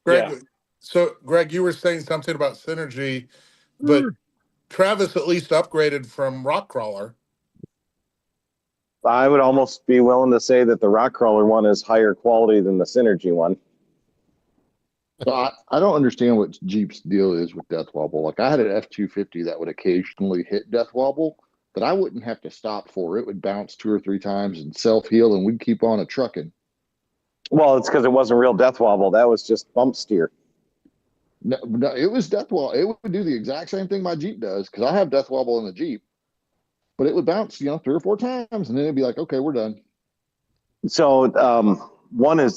Speaker 9: Greg,
Speaker 6: Yeah.
Speaker 9: so Greg, you were saying something about Synergy, but Travis at least upgraded from rock crawler.
Speaker 7: I would almost be willing to say that the rock crawler one is higher quality than the Synergy one.
Speaker 8: So I don't understand what Jeep's deal is with death wobble. Like I had an F-250 that would occasionally hit death wobble that I wouldn't have to stop for. It would bounce 2 or 3 times and self-heal, and we'd keep on a trucking.
Speaker 7: Well, it's because it wasn't real death wobble. That was just bump steer.
Speaker 8: No, it was death wobble. It would do the exact same thing my Jeep does because I have death wobble in the Jeep, but it would bounce, 3 or 4 times, and then it'd be like, okay, we're done.
Speaker 7: So one of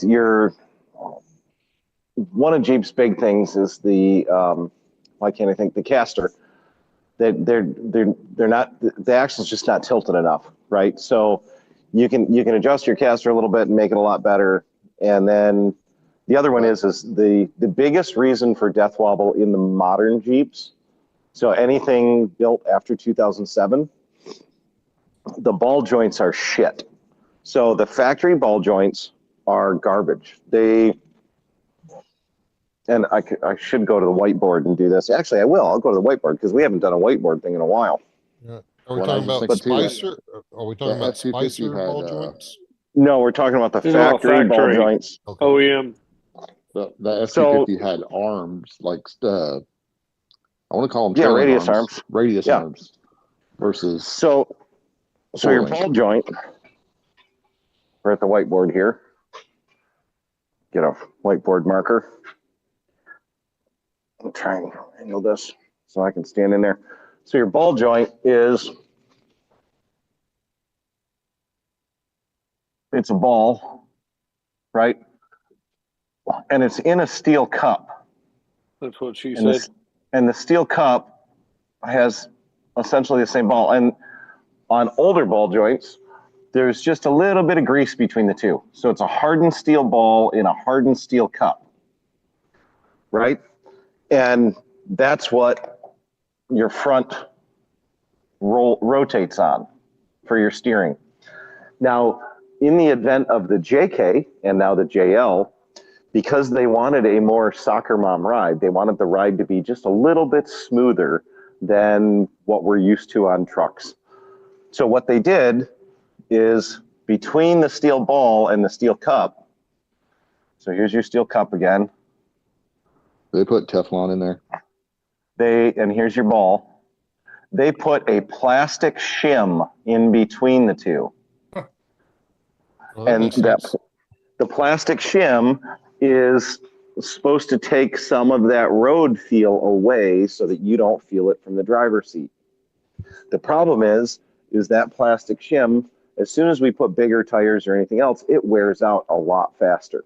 Speaker 7: Jeep's big things is the why can't I think, the caster. They're not, the axle's just not tilted enough, right? So you can adjust your caster a little bit and make it a lot better. And then the other one is the biggest reason for death wobble in the modern Jeeps. So anything built after 2007, the ball joints are shit. So the factory ball joints are garbage. And I should go to the whiteboard and do this. Actually, I will. I'll go to the whiteboard because we haven't done a whiteboard thing in a while.
Speaker 4: Yeah. Are we
Speaker 8: Well, I
Speaker 4: talking
Speaker 8: was
Speaker 4: about
Speaker 8: just thinking too,
Speaker 4: Spicer? Are we talking about
Speaker 8: F-250
Speaker 4: Spicer
Speaker 8: had,
Speaker 4: ball joints?
Speaker 7: No, we're talking about the
Speaker 6: These are all
Speaker 7: factory ball
Speaker 6: factory.
Speaker 7: joints.
Speaker 4: Okay.
Speaker 6: OEM.
Speaker 8: The F-250 had arms, like I want to call them trailing
Speaker 7: radius arms.
Speaker 8: Radius
Speaker 7: Yeah.
Speaker 8: arms versus
Speaker 7: So your
Speaker 8: four-link.
Speaker 7: ball joint, we're at the whiteboard here. Get a whiteboard marker. I'm trying to angle this so I can stand in there. So your ball joint is, it's a ball, right? And it's in a steel cup.
Speaker 6: That's what she
Speaker 7: And
Speaker 6: said.
Speaker 7: and the steel cup has essentially the same ball. And on older ball joints, there's just a little bit of grease between the two. So it's a hardened steel ball in a hardened steel cup, right? And that's what your front rotates on for your steering. Now, in the event of the JK and now the JL, because they wanted a more soccer mom ride, they wanted the ride to be just a little bit smoother than what we're used to on trucks. So what they did is between the steel ball and the steel cup, so here's your steel cup again.
Speaker 8: They put Teflon in there.
Speaker 7: And here's your ball. They put a plastic shim in between the two.
Speaker 4: Well, that
Speaker 7: And
Speaker 4: makes sense.
Speaker 7: the plastic shim is supposed to take some of that road feel away so that you don't feel it from the driver's seat. The problem is that plastic shim, as soon as we put bigger tires or anything else, it wears out a lot faster.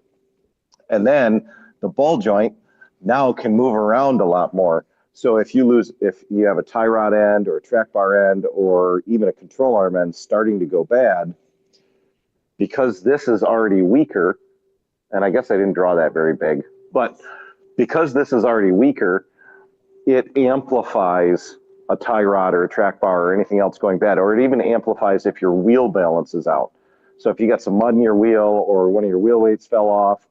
Speaker 7: And then the ball joint now can move around a lot more. So if you have a tie rod end or a track bar end or even a control arm end starting to go bad, because this is already weaker, and I guess I didn't draw that very big, but because this is already weaker, it amplifies a tie rod or a track bar or anything else going bad, or it even amplifies if your wheel balance is out. So if you got some mud in your wheel or one of your wheel weights fell off,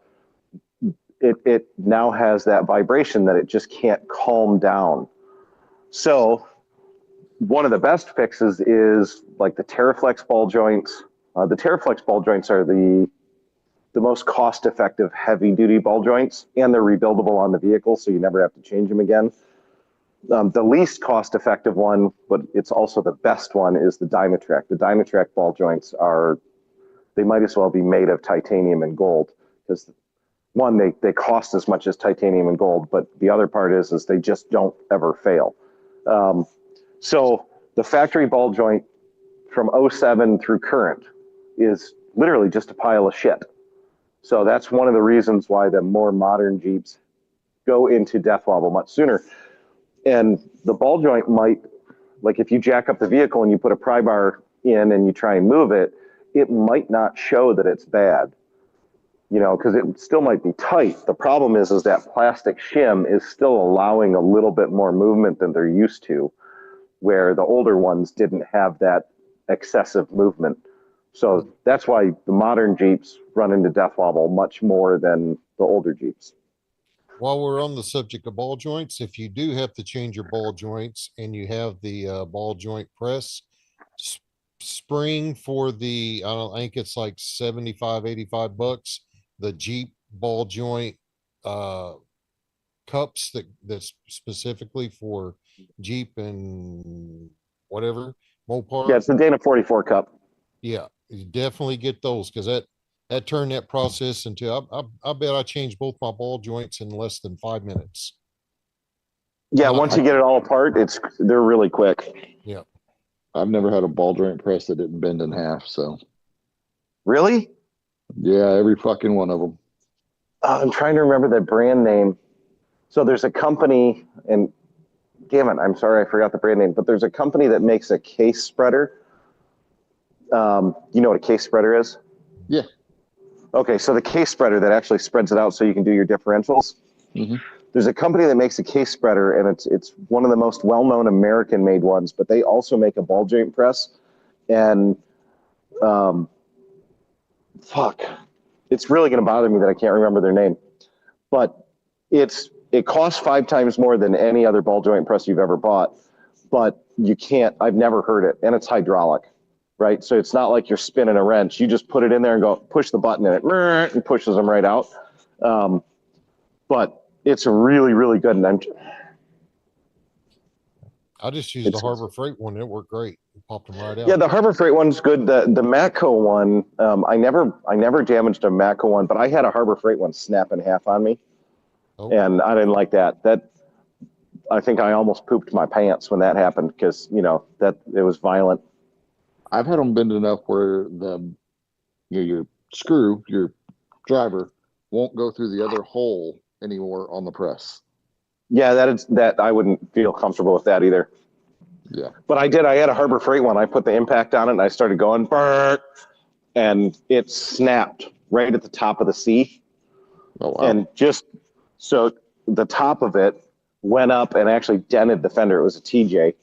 Speaker 7: it now has that vibration that it just can't calm down. So one of the best fixes is like the Terraflex ball joints. The Terraflex ball joints are the most cost-effective heavy-duty ball joints, and they're rebuildable on the vehicle, so you never have to change them again. The least cost-effective one, but it's also the best one, is the Dynatrac. The Dynatrac ball joints they might as well be made of titanium and gold, because one, they cost as much as titanium and gold, but the other part is they just don't ever fail. So the factory ball joint from '07 through current is literally just a pile of shit. So that's one of the reasons why the more modern Jeeps go into death wobble much sooner. And the ball joint might, like if you jack up the vehicle and you put a pry bar in and you try and move it, it might not show that it's bad, you know, because it still might be tight. The problem is that plastic shim is still allowing a little bit more movement than they're used to, where the older ones didn't have that excessive movement. So that's why the modern Jeeps run into death wobble much more than the older Jeeps.
Speaker 4: While we're on the subject of ball joints, if you do have to change your ball joints and you have the ball joint press, spring for the, I think it's like 75, 85 bucks, the Jeep ball joint cups that's specifically for Jeep and whatever Mopar.
Speaker 7: Yeah, it's the Dana 44 Cup.
Speaker 4: Yeah, you definitely get those because that turned that process into, I bet I changed both my ball joints in less than 5 minutes.
Speaker 7: Yeah,
Speaker 4: Not-
Speaker 7: once you get it all apart, they're really quick.
Speaker 4: Yeah.
Speaker 8: I've never had a ball joint press that didn't bend in half. So
Speaker 7: Really?
Speaker 8: yeah, every fucking one of them.
Speaker 7: I'm trying to remember the brand name. So there's a company, and damn it, I'm sorry, I forgot the brand name, but there's a company that makes a case spreader. You know what a case spreader is?
Speaker 8: Yeah.
Speaker 7: Okay, so the case spreader that actually spreads it out so you can do your differentials.
Speaker 8: Mm-hmm.
Speaker 7: There's a company that makes a case spreader, and it's one of the most well-known American-made ones, but they also make a ball joint press. And it's really going to bother me that I can't remember their name. But it costs 5 times more than any other ball joint press you've ever bought. But I've never heard it, and it's hydraulic, right? So it's not like you're spinning a wrench. You just put it in there and go push the button, and it pushes them right out. But it's really, really good. And
Speaker 4: I just used the Harbor Freight one. It worked great. It popped them right out.
Speaker 7: yeah, the Harbor Freight one's good. The Matco one, I never damaged a Matco one, but I had a Harbor Freight one snap in half on me, and I didn't like that. I think I almost pooped my pants when that happened because that it was violent.
Speaker 8: I've had them bend enough where your screw, your driver, won't go through the other hole anymore on the press.
Speaker 7: Yeah, that I wouldn't feel comfortable with that either.
Speaker 8: Yeah.
Speaker 7: But I did. I had a Harbor Freight one. I put the impact on it and I started going, and it snapped right at the top of the C.
Speaker 8: Oh, wow.
Speaker 7: And just so the top of it went up and actually dented the fender. It was a TJ,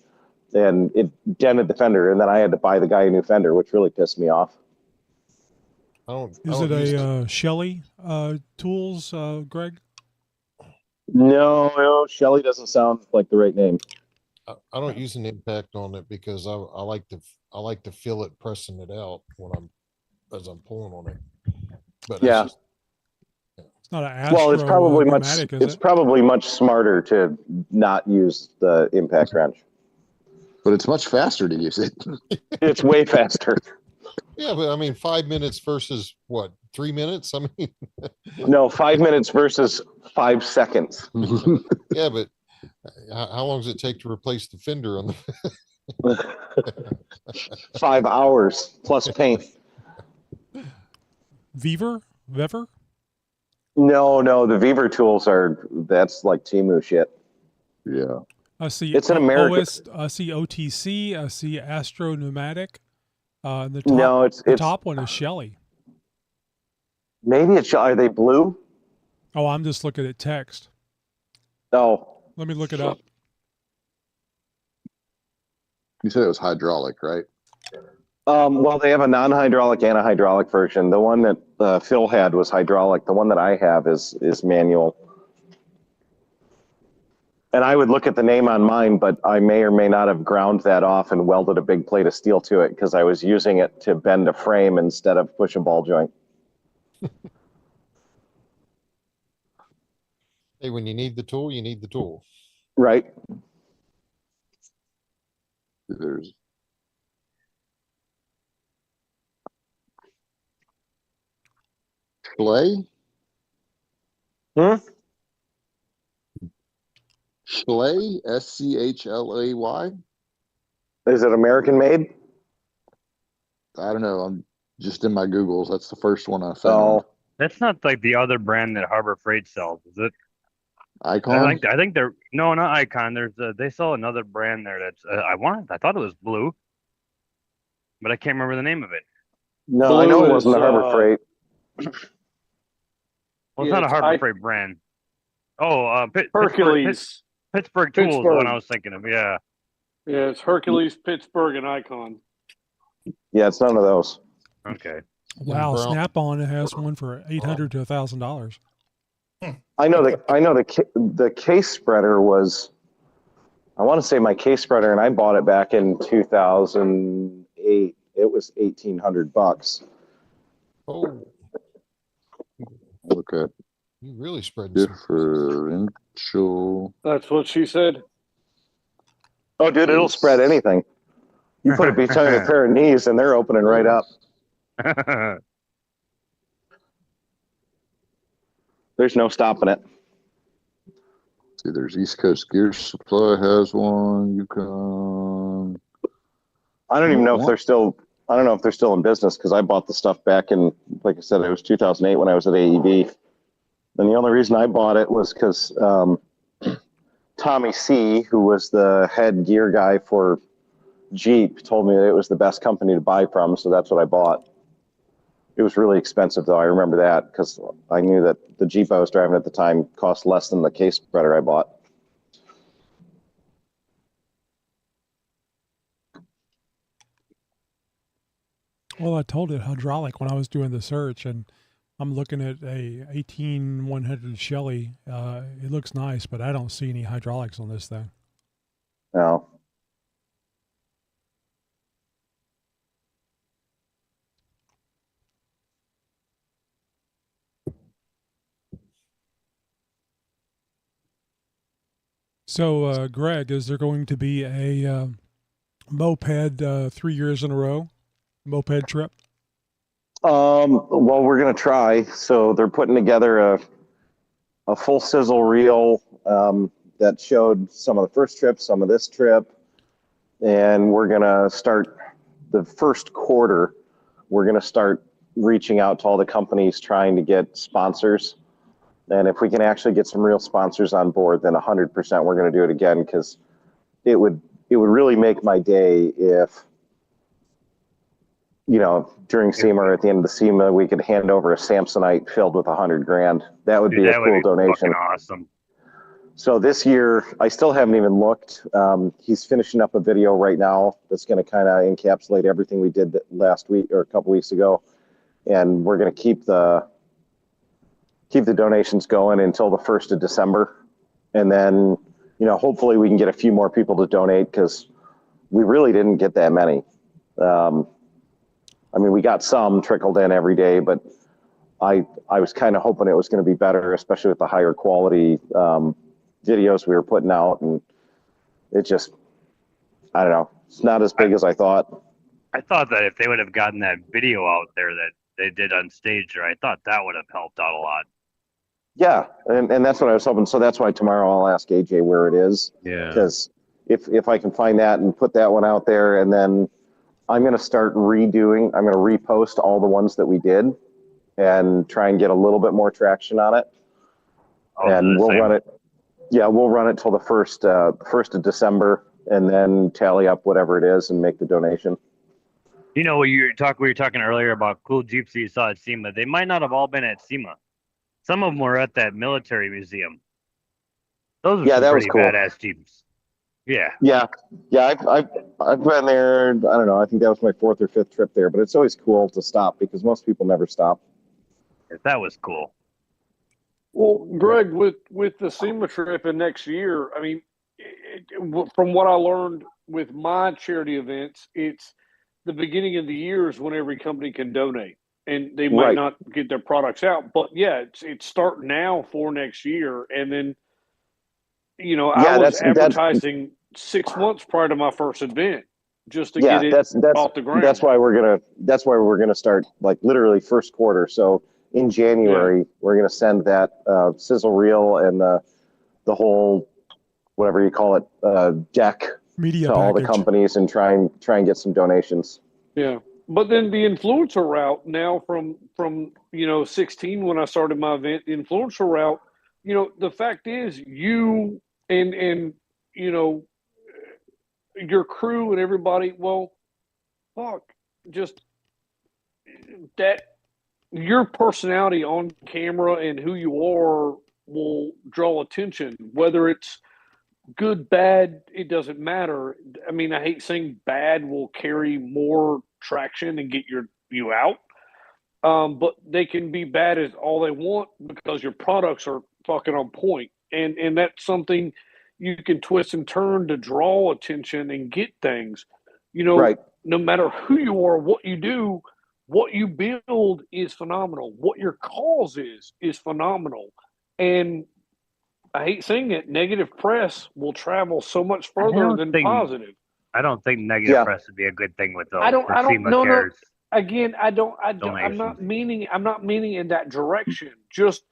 Speaker 7: and it dented the fender. And then I had to buy the guy a new fender, which really pissed me off.
Speaker 2: Is it a Shelley tools, Greg?
Speaker 7: No, Shelley doesn't sound like the right name.
Speaker 4: I don't use an impact on it because I like to feel it pressing it out as I'm pulling on it. But
Speaker 7: yeah,
Speaker 2: it's not an Astro.
Speaker 7: Well, it's probably
Speaker 2: pneumatic,
Speaker 7: it's probably much smarter to not use the impact wrench.
Speaker 8: But it's much faster to use it.
Speaker 7: It's way faster.
Speaker 4: Yeah, but I mean, 5 minutes versus what, 3 minutes? I mean,
Speaker 7: no, 5 minutes versus 5 seconds.
Speaker 4: Yeah, but how long does it take to replace the fender on
Speaker 7: the 5 hours plus paint.
Speaker 2: Vever?
Speaker 7: No, the Vever tools that's like Temu shit.
Speaker 8: Yeah.
Speaker 2: I see.
Speaker 7: It's an American.
Speaker 2: I see OTC. I see Astro Pneumatic. The top,
Speaker 7: no,
Speaker 2: the top one is Shelley.
Speaker 7: Maybe are they blue?
Speaker 2: Oh, I'm just looking at text.
Speaker 7: Oh.
Speaker 2: Let me look it up.
Speaker 8: You said it was hydraulic, right?
Speaker 7: Well, they have a non-hydraulic and a hydraulic version. The one that Phil had was hydraulic. The one that I have is manual. And I would look at the name on mine, but I may or may not have ground that off and welded a big plate of steel to it because I was using it to bend a frame instead of push a ball joint.
Speaker 4: Hey, when you need the tool, you need the tool.
Speaker 7: Right.
Speaker 8: There's Schley? Schley, SCHLAY.
Speaker 7: Is it American made?
Speaker 8: I don't know. I'm just in my Googles. That's the first one I found.
Speaker 7: Oh,
Speaker 3: That's not like the other brand that Harbor Freight sells, is it?
Speaker 8: Icon.
Speaker 3: I think they're no, not Icon. They sell another brand there that's I thought it was blue, but I can't remember the name of it.
Speaker 7: no, I know
Speaker 6: Blue
Speaker 7: it wasn't
Speaker 6: is,
Speaker 7: the Harbor Freight.
Speaker 3: Well, it's
Speaker 6: Yeah,
Speaker 3: not a
Speaker 6: it's
Speaker 3: Harbor Freight brand. Oh,
Speaker 6: Hercules.
Speaker 3: Pittsburgh Tools is the one
Speaker 6: Pittsburgh.
Speaker 3: I was thinking of. Yeah.
Speaker 6: Yeah, it's Hercules, Pittsburgh, and Icon.
Speaker 7: Yeah, it's none of those.
Speaker 3: Okay.
Speaker 2: Wow,
Speaker 4: Brown.
Speaker 2: Snap-on has one for $800 to $1,000.
Speaker 7: I know the case spreader was, I want to say my case spreader, and I bought it back in 2008. It was $1,800.
Speaker 4: Oh,
Speaker 8: Look at
Speaker 4: you really spread some.
Speaker 8: differential.
Speaker 6: That's what she said.
Speaker 7: Oh, dude, it'll spread anything. You put it between a pair of knees, and they're opening right up. There's no stopping it.
Speaker 8: See, there's East Coast Gear Supply has one. Yukon.
Speaker 7: I don't even know if they're still. I don't know if they're still in business because I bought the stuff back in, like I said, it was 2008 when I was at AEB. And the only reason I bought it was because Tommy C, who was the head gear guy for Jeep, told me that it was the best company to buy from, so that's what I bought. It was really expensive, though. I remember that because I knew that the Jeep I was driving at the time cost less than the case spreader I bought.
Speaker 2: Well, I told it hydraulic when I was doing the search, and I'm looking at a 18100 Shelly. It looks nice, but I don't see any hydraulics on this thing.
Speaker 7: No.
Speaker 2: So, Greg, is there going to be a moped 3 years in a row? Moped trip?
Speaker 7: Well, we're going to try. So they're putting together a full sizzle reel that showed some of the first trip, some of this trip. And we're going to start the first quarter. We're going to start reaching out to all the companies trying to get sponsors. And if we can actually get some real sponsors on board, then 100% we're going to do it again, because it would really make my day if, you know, during SEMA or at the end of the SEMA, we could hand over a Samsonite filled with $100,000. That would be a cool donation.
Speaker 3: Awesome.
Speaker 7: So this year, I still haven't even looked. He's finishing up a video right now that's going to kind of encapsulate everything we did last week or a couple weeks ago, and we're going to keep the donations going until the 1st of December. And then, you know, hopefully we can get a few more people to donate, because we really didn't get that many. I mean, we got some trickled in every day, but I was kind of hoping it was going to be better, especially with the higher quality videos we were putting out. And it just, I don't know, it's not as big as I thought.
Speaker 3: I thought that if they would have gotten that video out there that they did on stage there, I thought that would have helped out a lot.
Speaker 7: Yeah, and that's what I was hoping. So that's why tomorrow I'll ask AJ where it is.
Speaker 3: Yeah.
Speaker 7: Because if I can find that and put that one out there, and then I'm going to start I'm going to repost all the ones that we did and try and get a little bit more traction on it. And we'll run it. Yeah, we'll run it till the 1st of December, and then tally up whatever it is and make the donation.
Speaker 3: You know, we were talking earlier about cool Jeeps that you saw at SEMA. They might not have all been at SEMA. Some of them were at that military museum. Those are
Speaker 7: that was
Speaker 3: pretty
Speaker 7: cool.
Speaker 3: badass Jeeps. Yeah.
Speaker 7: Yeah. I've been there. I don't know. I think that was my 4th or 5th trip there, but it's always cool to stop because most people never stop.
Speaker 3: That was cool.
Speaker 6: Well, Greg, with the SEMA trip and next year, I mean, from what I learned with my charity events, it's the beginning of the year is when every company can donate, and they might not get their products out, but yeah, it's starting now for next year. And then, you know, I was advertising 6 months prior to my first event just to get it off the ground.
Speaker 7: That's why we're gonna start like literally first quarter. So in January, we're going to send that sizzle reel and the whole, whatever you call it, deck
Speaker 2: Media
Speaker 7: to all the
Speaker 2: package.
Speaker 7: companies and try and get some donations.
Speaker 6: Yeah. But then the influencer route now from 16 when I started my event, the influencer route, the fact is you and your crew and everybody, well, fuck, just that your personality on camera and who you are will draw attention, whether it's good, bad, it doesn't matter. I mean, I hate saying bad will carry more traction and get you out. But they can be bad as all they want because your products are fucking on point. And that's something you can twist and turn to draw attention and get things.
Speaker 7: Right.
Speaker 6: No matter who you are, what you do, what you build is phenomenal. What your cause is phenomenal. And I hate saying it, negative press will travel so much further than positive.
Speaker 3: I don't think negative press would be a good thing with those.
Speaker 6: I don't no.
Speaker 3: Cares.
Speaker 6: Again, I don't I'm not meaning in that direction. Just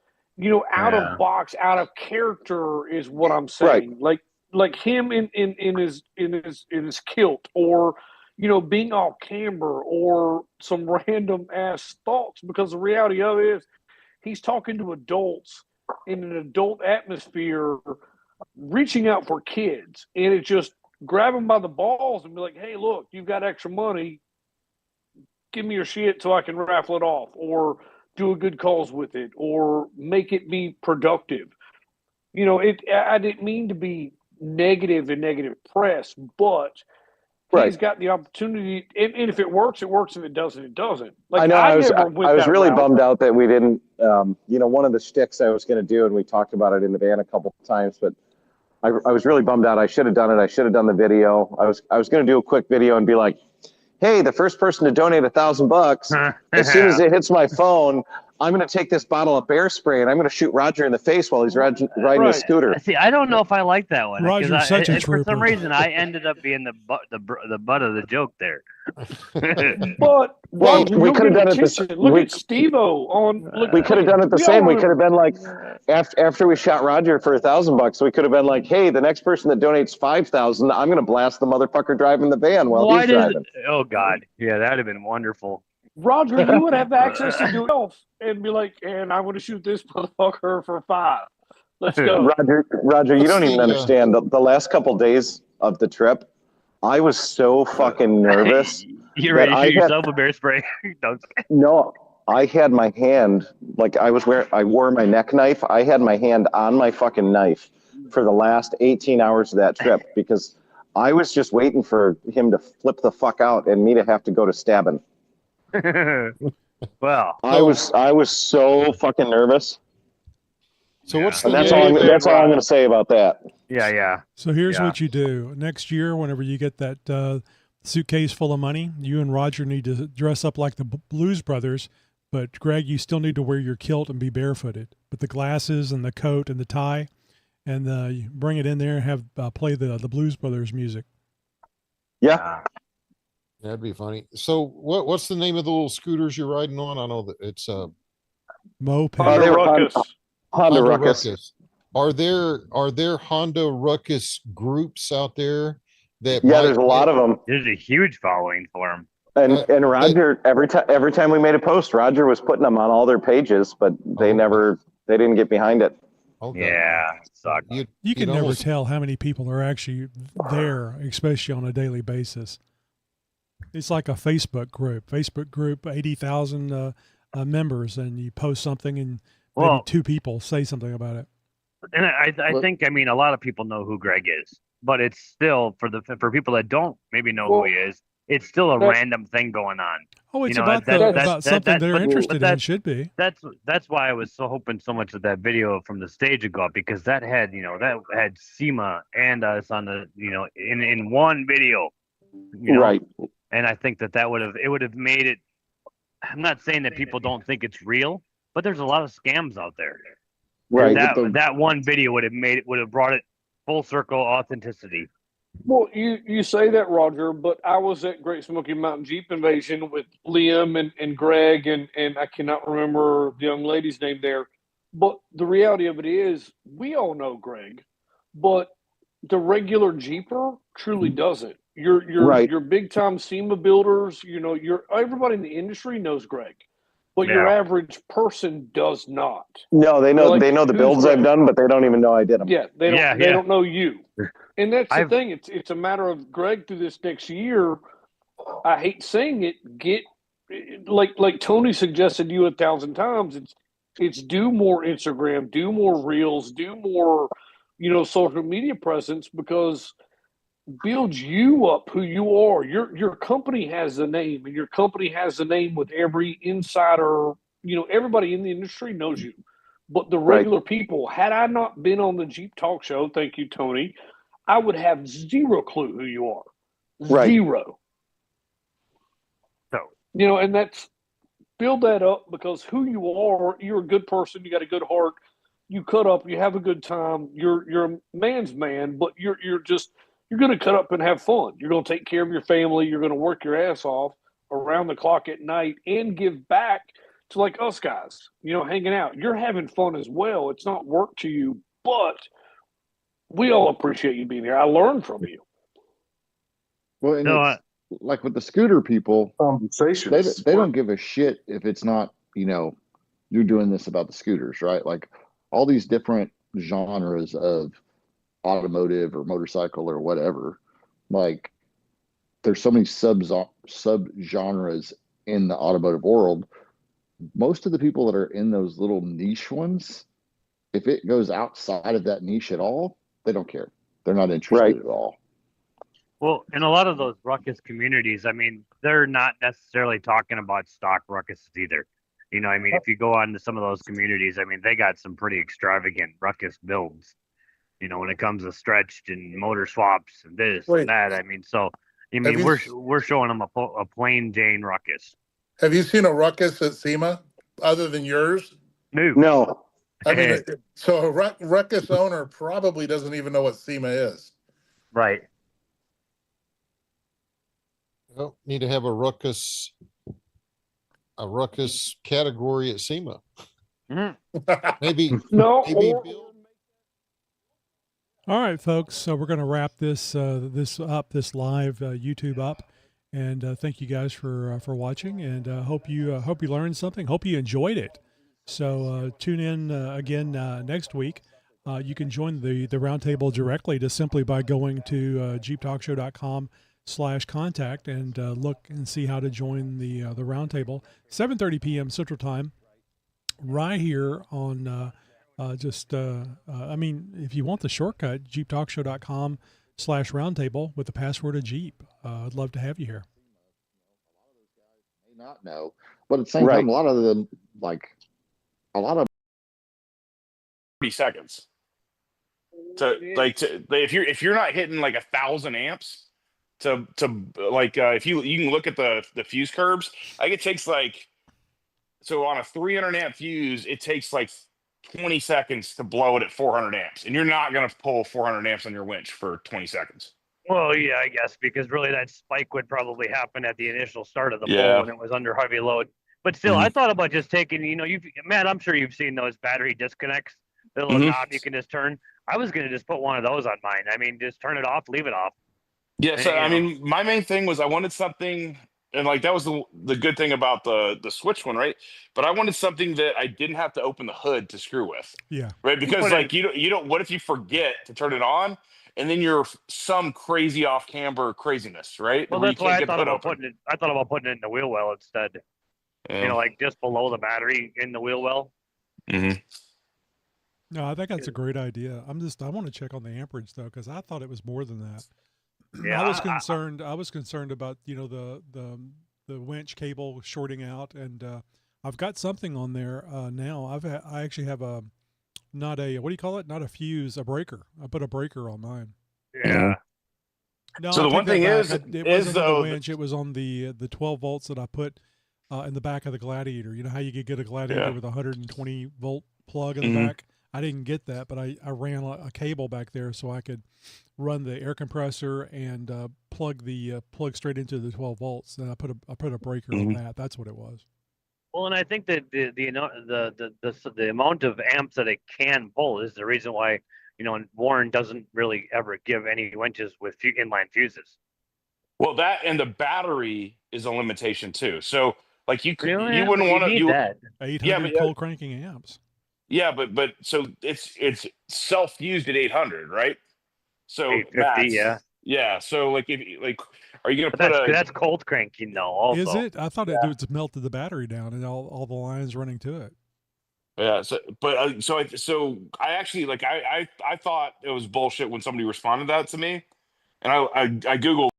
Speaker 6: out of box, out of character is what I'm saying.
Speaker 7: Right.
Speaker 6: Like him in his kilt, or being off camber, or some random ass thoughts, because the reality of it is he's talking to adults in an adult atmosphere, reaching out for kids, and it's just grab them by the balls and be like, hey, look, you've got extra money, give me your shit so I can raffle it off, or do a good cause with it, or make it be productive. I didn't mean to be negative and negative press, but he's got the opportunity, and if it works, it works. If it doesn't, it doesn't. Like,
Speaker 7: I know. I was really
Speaker 6: route.
Speaker 7: bummed out that we didn't. One of the shticks I was going to do, and we talked about it in the van a couple of times, but I was really bummed out. I should have done it. I should have done the video. I was going to do a quick video and be like, hey, the first person to donate $1,000, as soon as it hits my phone, I'm going to take this bottle of bear spray and I'm going to shoot Roger in the face while he's riding his scooter.
Speaker 3: See, I don't know if I like that one.
Speaker 2: Roger's such a
Speaker 3: for
Speaker 2: trooper.
Speaker 3: some reason, I ended up being the butt of the joke there.
Speaker 6: But
Speaker 7: well, we could have done
Speaker 6: it. Look at Steve-O on.
Speaker 7: We could have done it the same. We could have been like, after we shot Roger for $1,000, we could have been like, hey, the next person that donates $5,000, I'm going to blast the motherfucker driving the van while he's driving.
Speaker 3: Oh God, yeah, that'd have been wonderful.
Speaker 6: Roger, you would have access to do it and be like, and I want to shoot this motherfucker for $5. Let's go.
Speaker 7: Roger, you don't even understand. The last couple days of the trip, I was so fucking nervous.
Speaker 3: You're ready to shoot yourself with bear spray?
Speaker 7: No, I had my hand, like I wore my neck knife. I had my hand on my fucking knife for the last 18 hours of that trip because I was just waiting for him to flip the fuck out and me to have to go to stabbing.
Speaker 3: Well,
Speaker 7: I was so fucking nervous.
Speaker 4: So what's the
Speaker 7: that's all I'm going to say about that.
Speaker 3: Yeah.
Speaker 2: So here's what you do next year. Whenever you get that suitcase full of money, you and Roger need to dress up like the Blues Brothers. But Greg, you still need to wear your kilt and be barefooted. But the glasses and the coat and the tie, and you bring it in there and have play the Blues Brothers music.
Speaker 7: Yeah.
Speaker 4: That'd be funny. So what's the name of the little scooters you're riding on? I know that it's
Speaker 2: Moped.
Speaker 6: Honda Ruckus.
Speaker 7: Honda Ruckus.
Speaker 4: Are there Honda Ruckus groups out there that?
Speaker 7: Yeah, there's a lot of them.
Speaker 3: There's a huge following for them.
Speaker 7: And Roger, every time we made a post, Roger was putting them on all their pages, but they didn't get behind it.
Speaker 4: Okay.
Speaker 3: Yeah, suck.
Speaker 2: You can never tell how many people are actually there, especially on a daily basis. It's like a Facebook group, 80,000 members, and you post something and maybe 2 people say something about it.
Speaker 3: And I think, a lot of people know who Greg is, but it's still for people that don't maybe know who he is, it's still a random thing going on.
Speaker 2: Oh, it's about something they're interested in. Should be.
Speaker 3: That's why I was so hoping so much that video from the stage would go up, because that had SEMA and us on the in one video.
Speaker 7: Right.
Speaker 3: And I think that would have made it. I'm not saying that people don't think it's real, but there's a lot of scams out there.
Speaker 7: Right.
Speaker 3: That one video would have brought it full circle authenticity.
Speaker 6: Well, you say that, Roger, but I was at Great Smoky Mountain Jeep Invasion with Liam and Greg and I cannot remember the young lady's name there. But the reality of it is, we all know Greg, but the regular Jeeper truly doesn't.
Speaker 7: Right.
Speaker 6: Your big time SEMA builders, your everybody in the industry knows Greg, but your
Speaker 3: Yeah.
Speaker 6: average person does not.
Speaker 7: No, they know
Speaker 6: Like,
Speaker 7: they know the
Speaker 6: who's
Speaker 7: builds
Speaker 6: Greg?
Speaker 7: I've done, but they don't even know I did them.
Speaker 6: Yeah, they don't.
Speaker 3: Yeah,
Speaker 6: They
Speaker 3: yeah.
Speaker 6: don't know you, and that's the
Speaker 3: I've-
Speaker 6: thing. It's a matter of Greg through this next year. I hate saying it. Get like Tony suggested to you 1,000 times. It's do more Instagram, do more reels, do more, social media presence because builds you up who you are. Your company has a name, and your company has a name with every insider. Everybody in the industry knows you. But the
Speaker 7: Right.
Speaker 6: regular people, had I not been on the Jeep Talk Show, thank you, Tony, I would have zero clue who you are.
Speaker 7: Right.
Speaker 6: Zero.
Speaker 3: So
Speaker 6: And that's build that up because who you are, you're a good person, you got a good heart, you cut up, you have a good time, you're a man's man, but you're going to cut up and have fun. You're going to take care of your family, you're going to work your ass off around the clock at night and give back to like us guys, hanging out. You're having fun as well. It's not work to you, but we all appreciate you being here. I learned from you.
Speaker 8: Well, and
Speaker 3: No,
Speaker 8: it's like with the scooter people,
Speaker 5: Conversation.
Speaker 8: they don't give a shit if it's not, you're doing this about the scooters, right? Like all these different genres of automotive or motorcycle or whatever. Like there's so many sub genres in the automotive world. Most of the people that are in those little niche ones, if it goes outside of that niche at all, they don't care. They're not interested
Speaker 7: Right.
Speaker 8: at all.
Speaker 3: well, in a lot of those ruckus communities, I mean, they're not necessarily talking about stock ruckuses either. I mean, if you go on to some of those communities, I mean, they got some pretty extravagant ruckus builds. When it comes to stretched and motor swaps and this
Speaker 9: Wait.
Speaker 3: and that. I mean, so I mean,
Speaker 9: Have
Speaker 3: we're showing them a plain Jane ruckus.
Speaker 9: Have you seen a ruckus at SEMA other than yours?
Speaker 7: No.
Speaker 9: I mean, so a ruckus owner probably doesn't even know what SEMA is.
Speaker 3: Right.
Speaker 4: Well, need to have a ruckus category at SEMA. Maybe
Speaker 6: No,
Speaker 4: maybe
Speaker 6: or,
Speaker 4: Bill.
Speaker 2: All right, folks. So we're going to wrap this this live YouTube up, and thank you guys for watching. And hope you learned something. Hope you enjoyed it. So tune in again next week. You can join the roundtable directly just simply by going to xjtalk.com/contact and look and see how to join the roundtable. 7:30 p.m. Central Time, right here on. I mean, if you want the shortcut, jeeptalkshow.com/roundtable with the password of Jeep. I'd love to have you here.
Speaker 8: May not know, but at the same
Speaker 7: Right.
Speaker 8: time, a lot of them, like a lot of
Speaker 10: 30 seconds if you're not hitting like 1,000 amps if you can look at the fuse curves, like it takes so on a 300 amp fuse, it takes like 20 seconds to blow it at 400 amps, and you're not going to pull 400 amps on your winch for 20 seconds.
Speaker 3: Well, yeah, I guess because really that spike would probably happen at the initial start of the
Speaker 10: Yeah.
Speaker 3: pull when it was under heavy load. But still, I thought about just taking, I'm sure you've seen those battery disconnects, the little knob you can just turn. I was going to just put one of those on mine. I mean, just turn it off, leave it off.
Speaker 10: Yeah,
Speaker 3: And,
Speaker 10: so I mean, my main thing was I wanted something, and like that was the good thing about the switch one, right? But I wanted something that I didn't have to open the hood to screw with,
Speaker 2: Yeah.
Speaker 10: right? Because like you don't. What if you forget to turn it on, and then you're some crazy off camber craziness, right?
Speaker 3: Well,
Speaker 10: Where
Speaker 3: that's why I thought about
Speaker 10: open.
Speaker 3: I thought about putting it in the wheel well instead.
Speaker 10: Yeah.
Speaker 3: Like just below the battery in the wheel well.
Speaker 10: Mm-hmm.
Speaker 2: No, I think that's a great idea. I want to check on the amperage though, because I thought it was more than that.
Speaker 3: Yeah,
Speaker 2: I was concerned about the winch cable shorting out, and I've got something on there now. I actually have not a, what do you call it? Not a fuse, a breaker. I put a breaker on mine.
Speaker 3: Yeah.
Speaker 2: No,
Speaker 10: So
Speaker 2: I
Speaker 10: the
Speaker 2: take
Speaker 10: one
Speaker 2: that
Speaker 10: thing
Speaker 2: back.
Speaker 10: is
Speaker 2: It wasn't on
Speaker 10: though
Speaker 2: the winch. It was on the 12 volts that I put in the back of the Gladiator. You know how you could get a Gladiator with a 120 volt plug in the back? I didn't get that, but I ran a cable back there so I could run the air compressor and plug straight into the 12 volts. And I put a breaker on that. That's what it was.
Speaker 3: Well, and I think that the amount of amps that it can pull is the reason why, you know, Warren doesn't really ever give any winches with inline fuses.
Speaker 10: Well, that and the battery is a limitation too. So like you
Speaker 3: Really?
Speaker 10: wouldn't want to
Speaker 3: need that.
Speaker 2: 800 cold cranking amps.
Speaker 10: Yeah, but so it's self-fused at 800, right? So
Speaker 3: 850,
Speaker 10: max. Yeah. So like if like, are you gonna
Speaker 3: But
Speaker 10: put
Speaker 3: that's cold cranking though. Also,
Speaker 2: Is it? I thought it just melted the battery down and all the lines running to it.
Speaker 10: Yeah. So, but so I actually like I thought it was bullshit when somebody responded that to me, and I Googled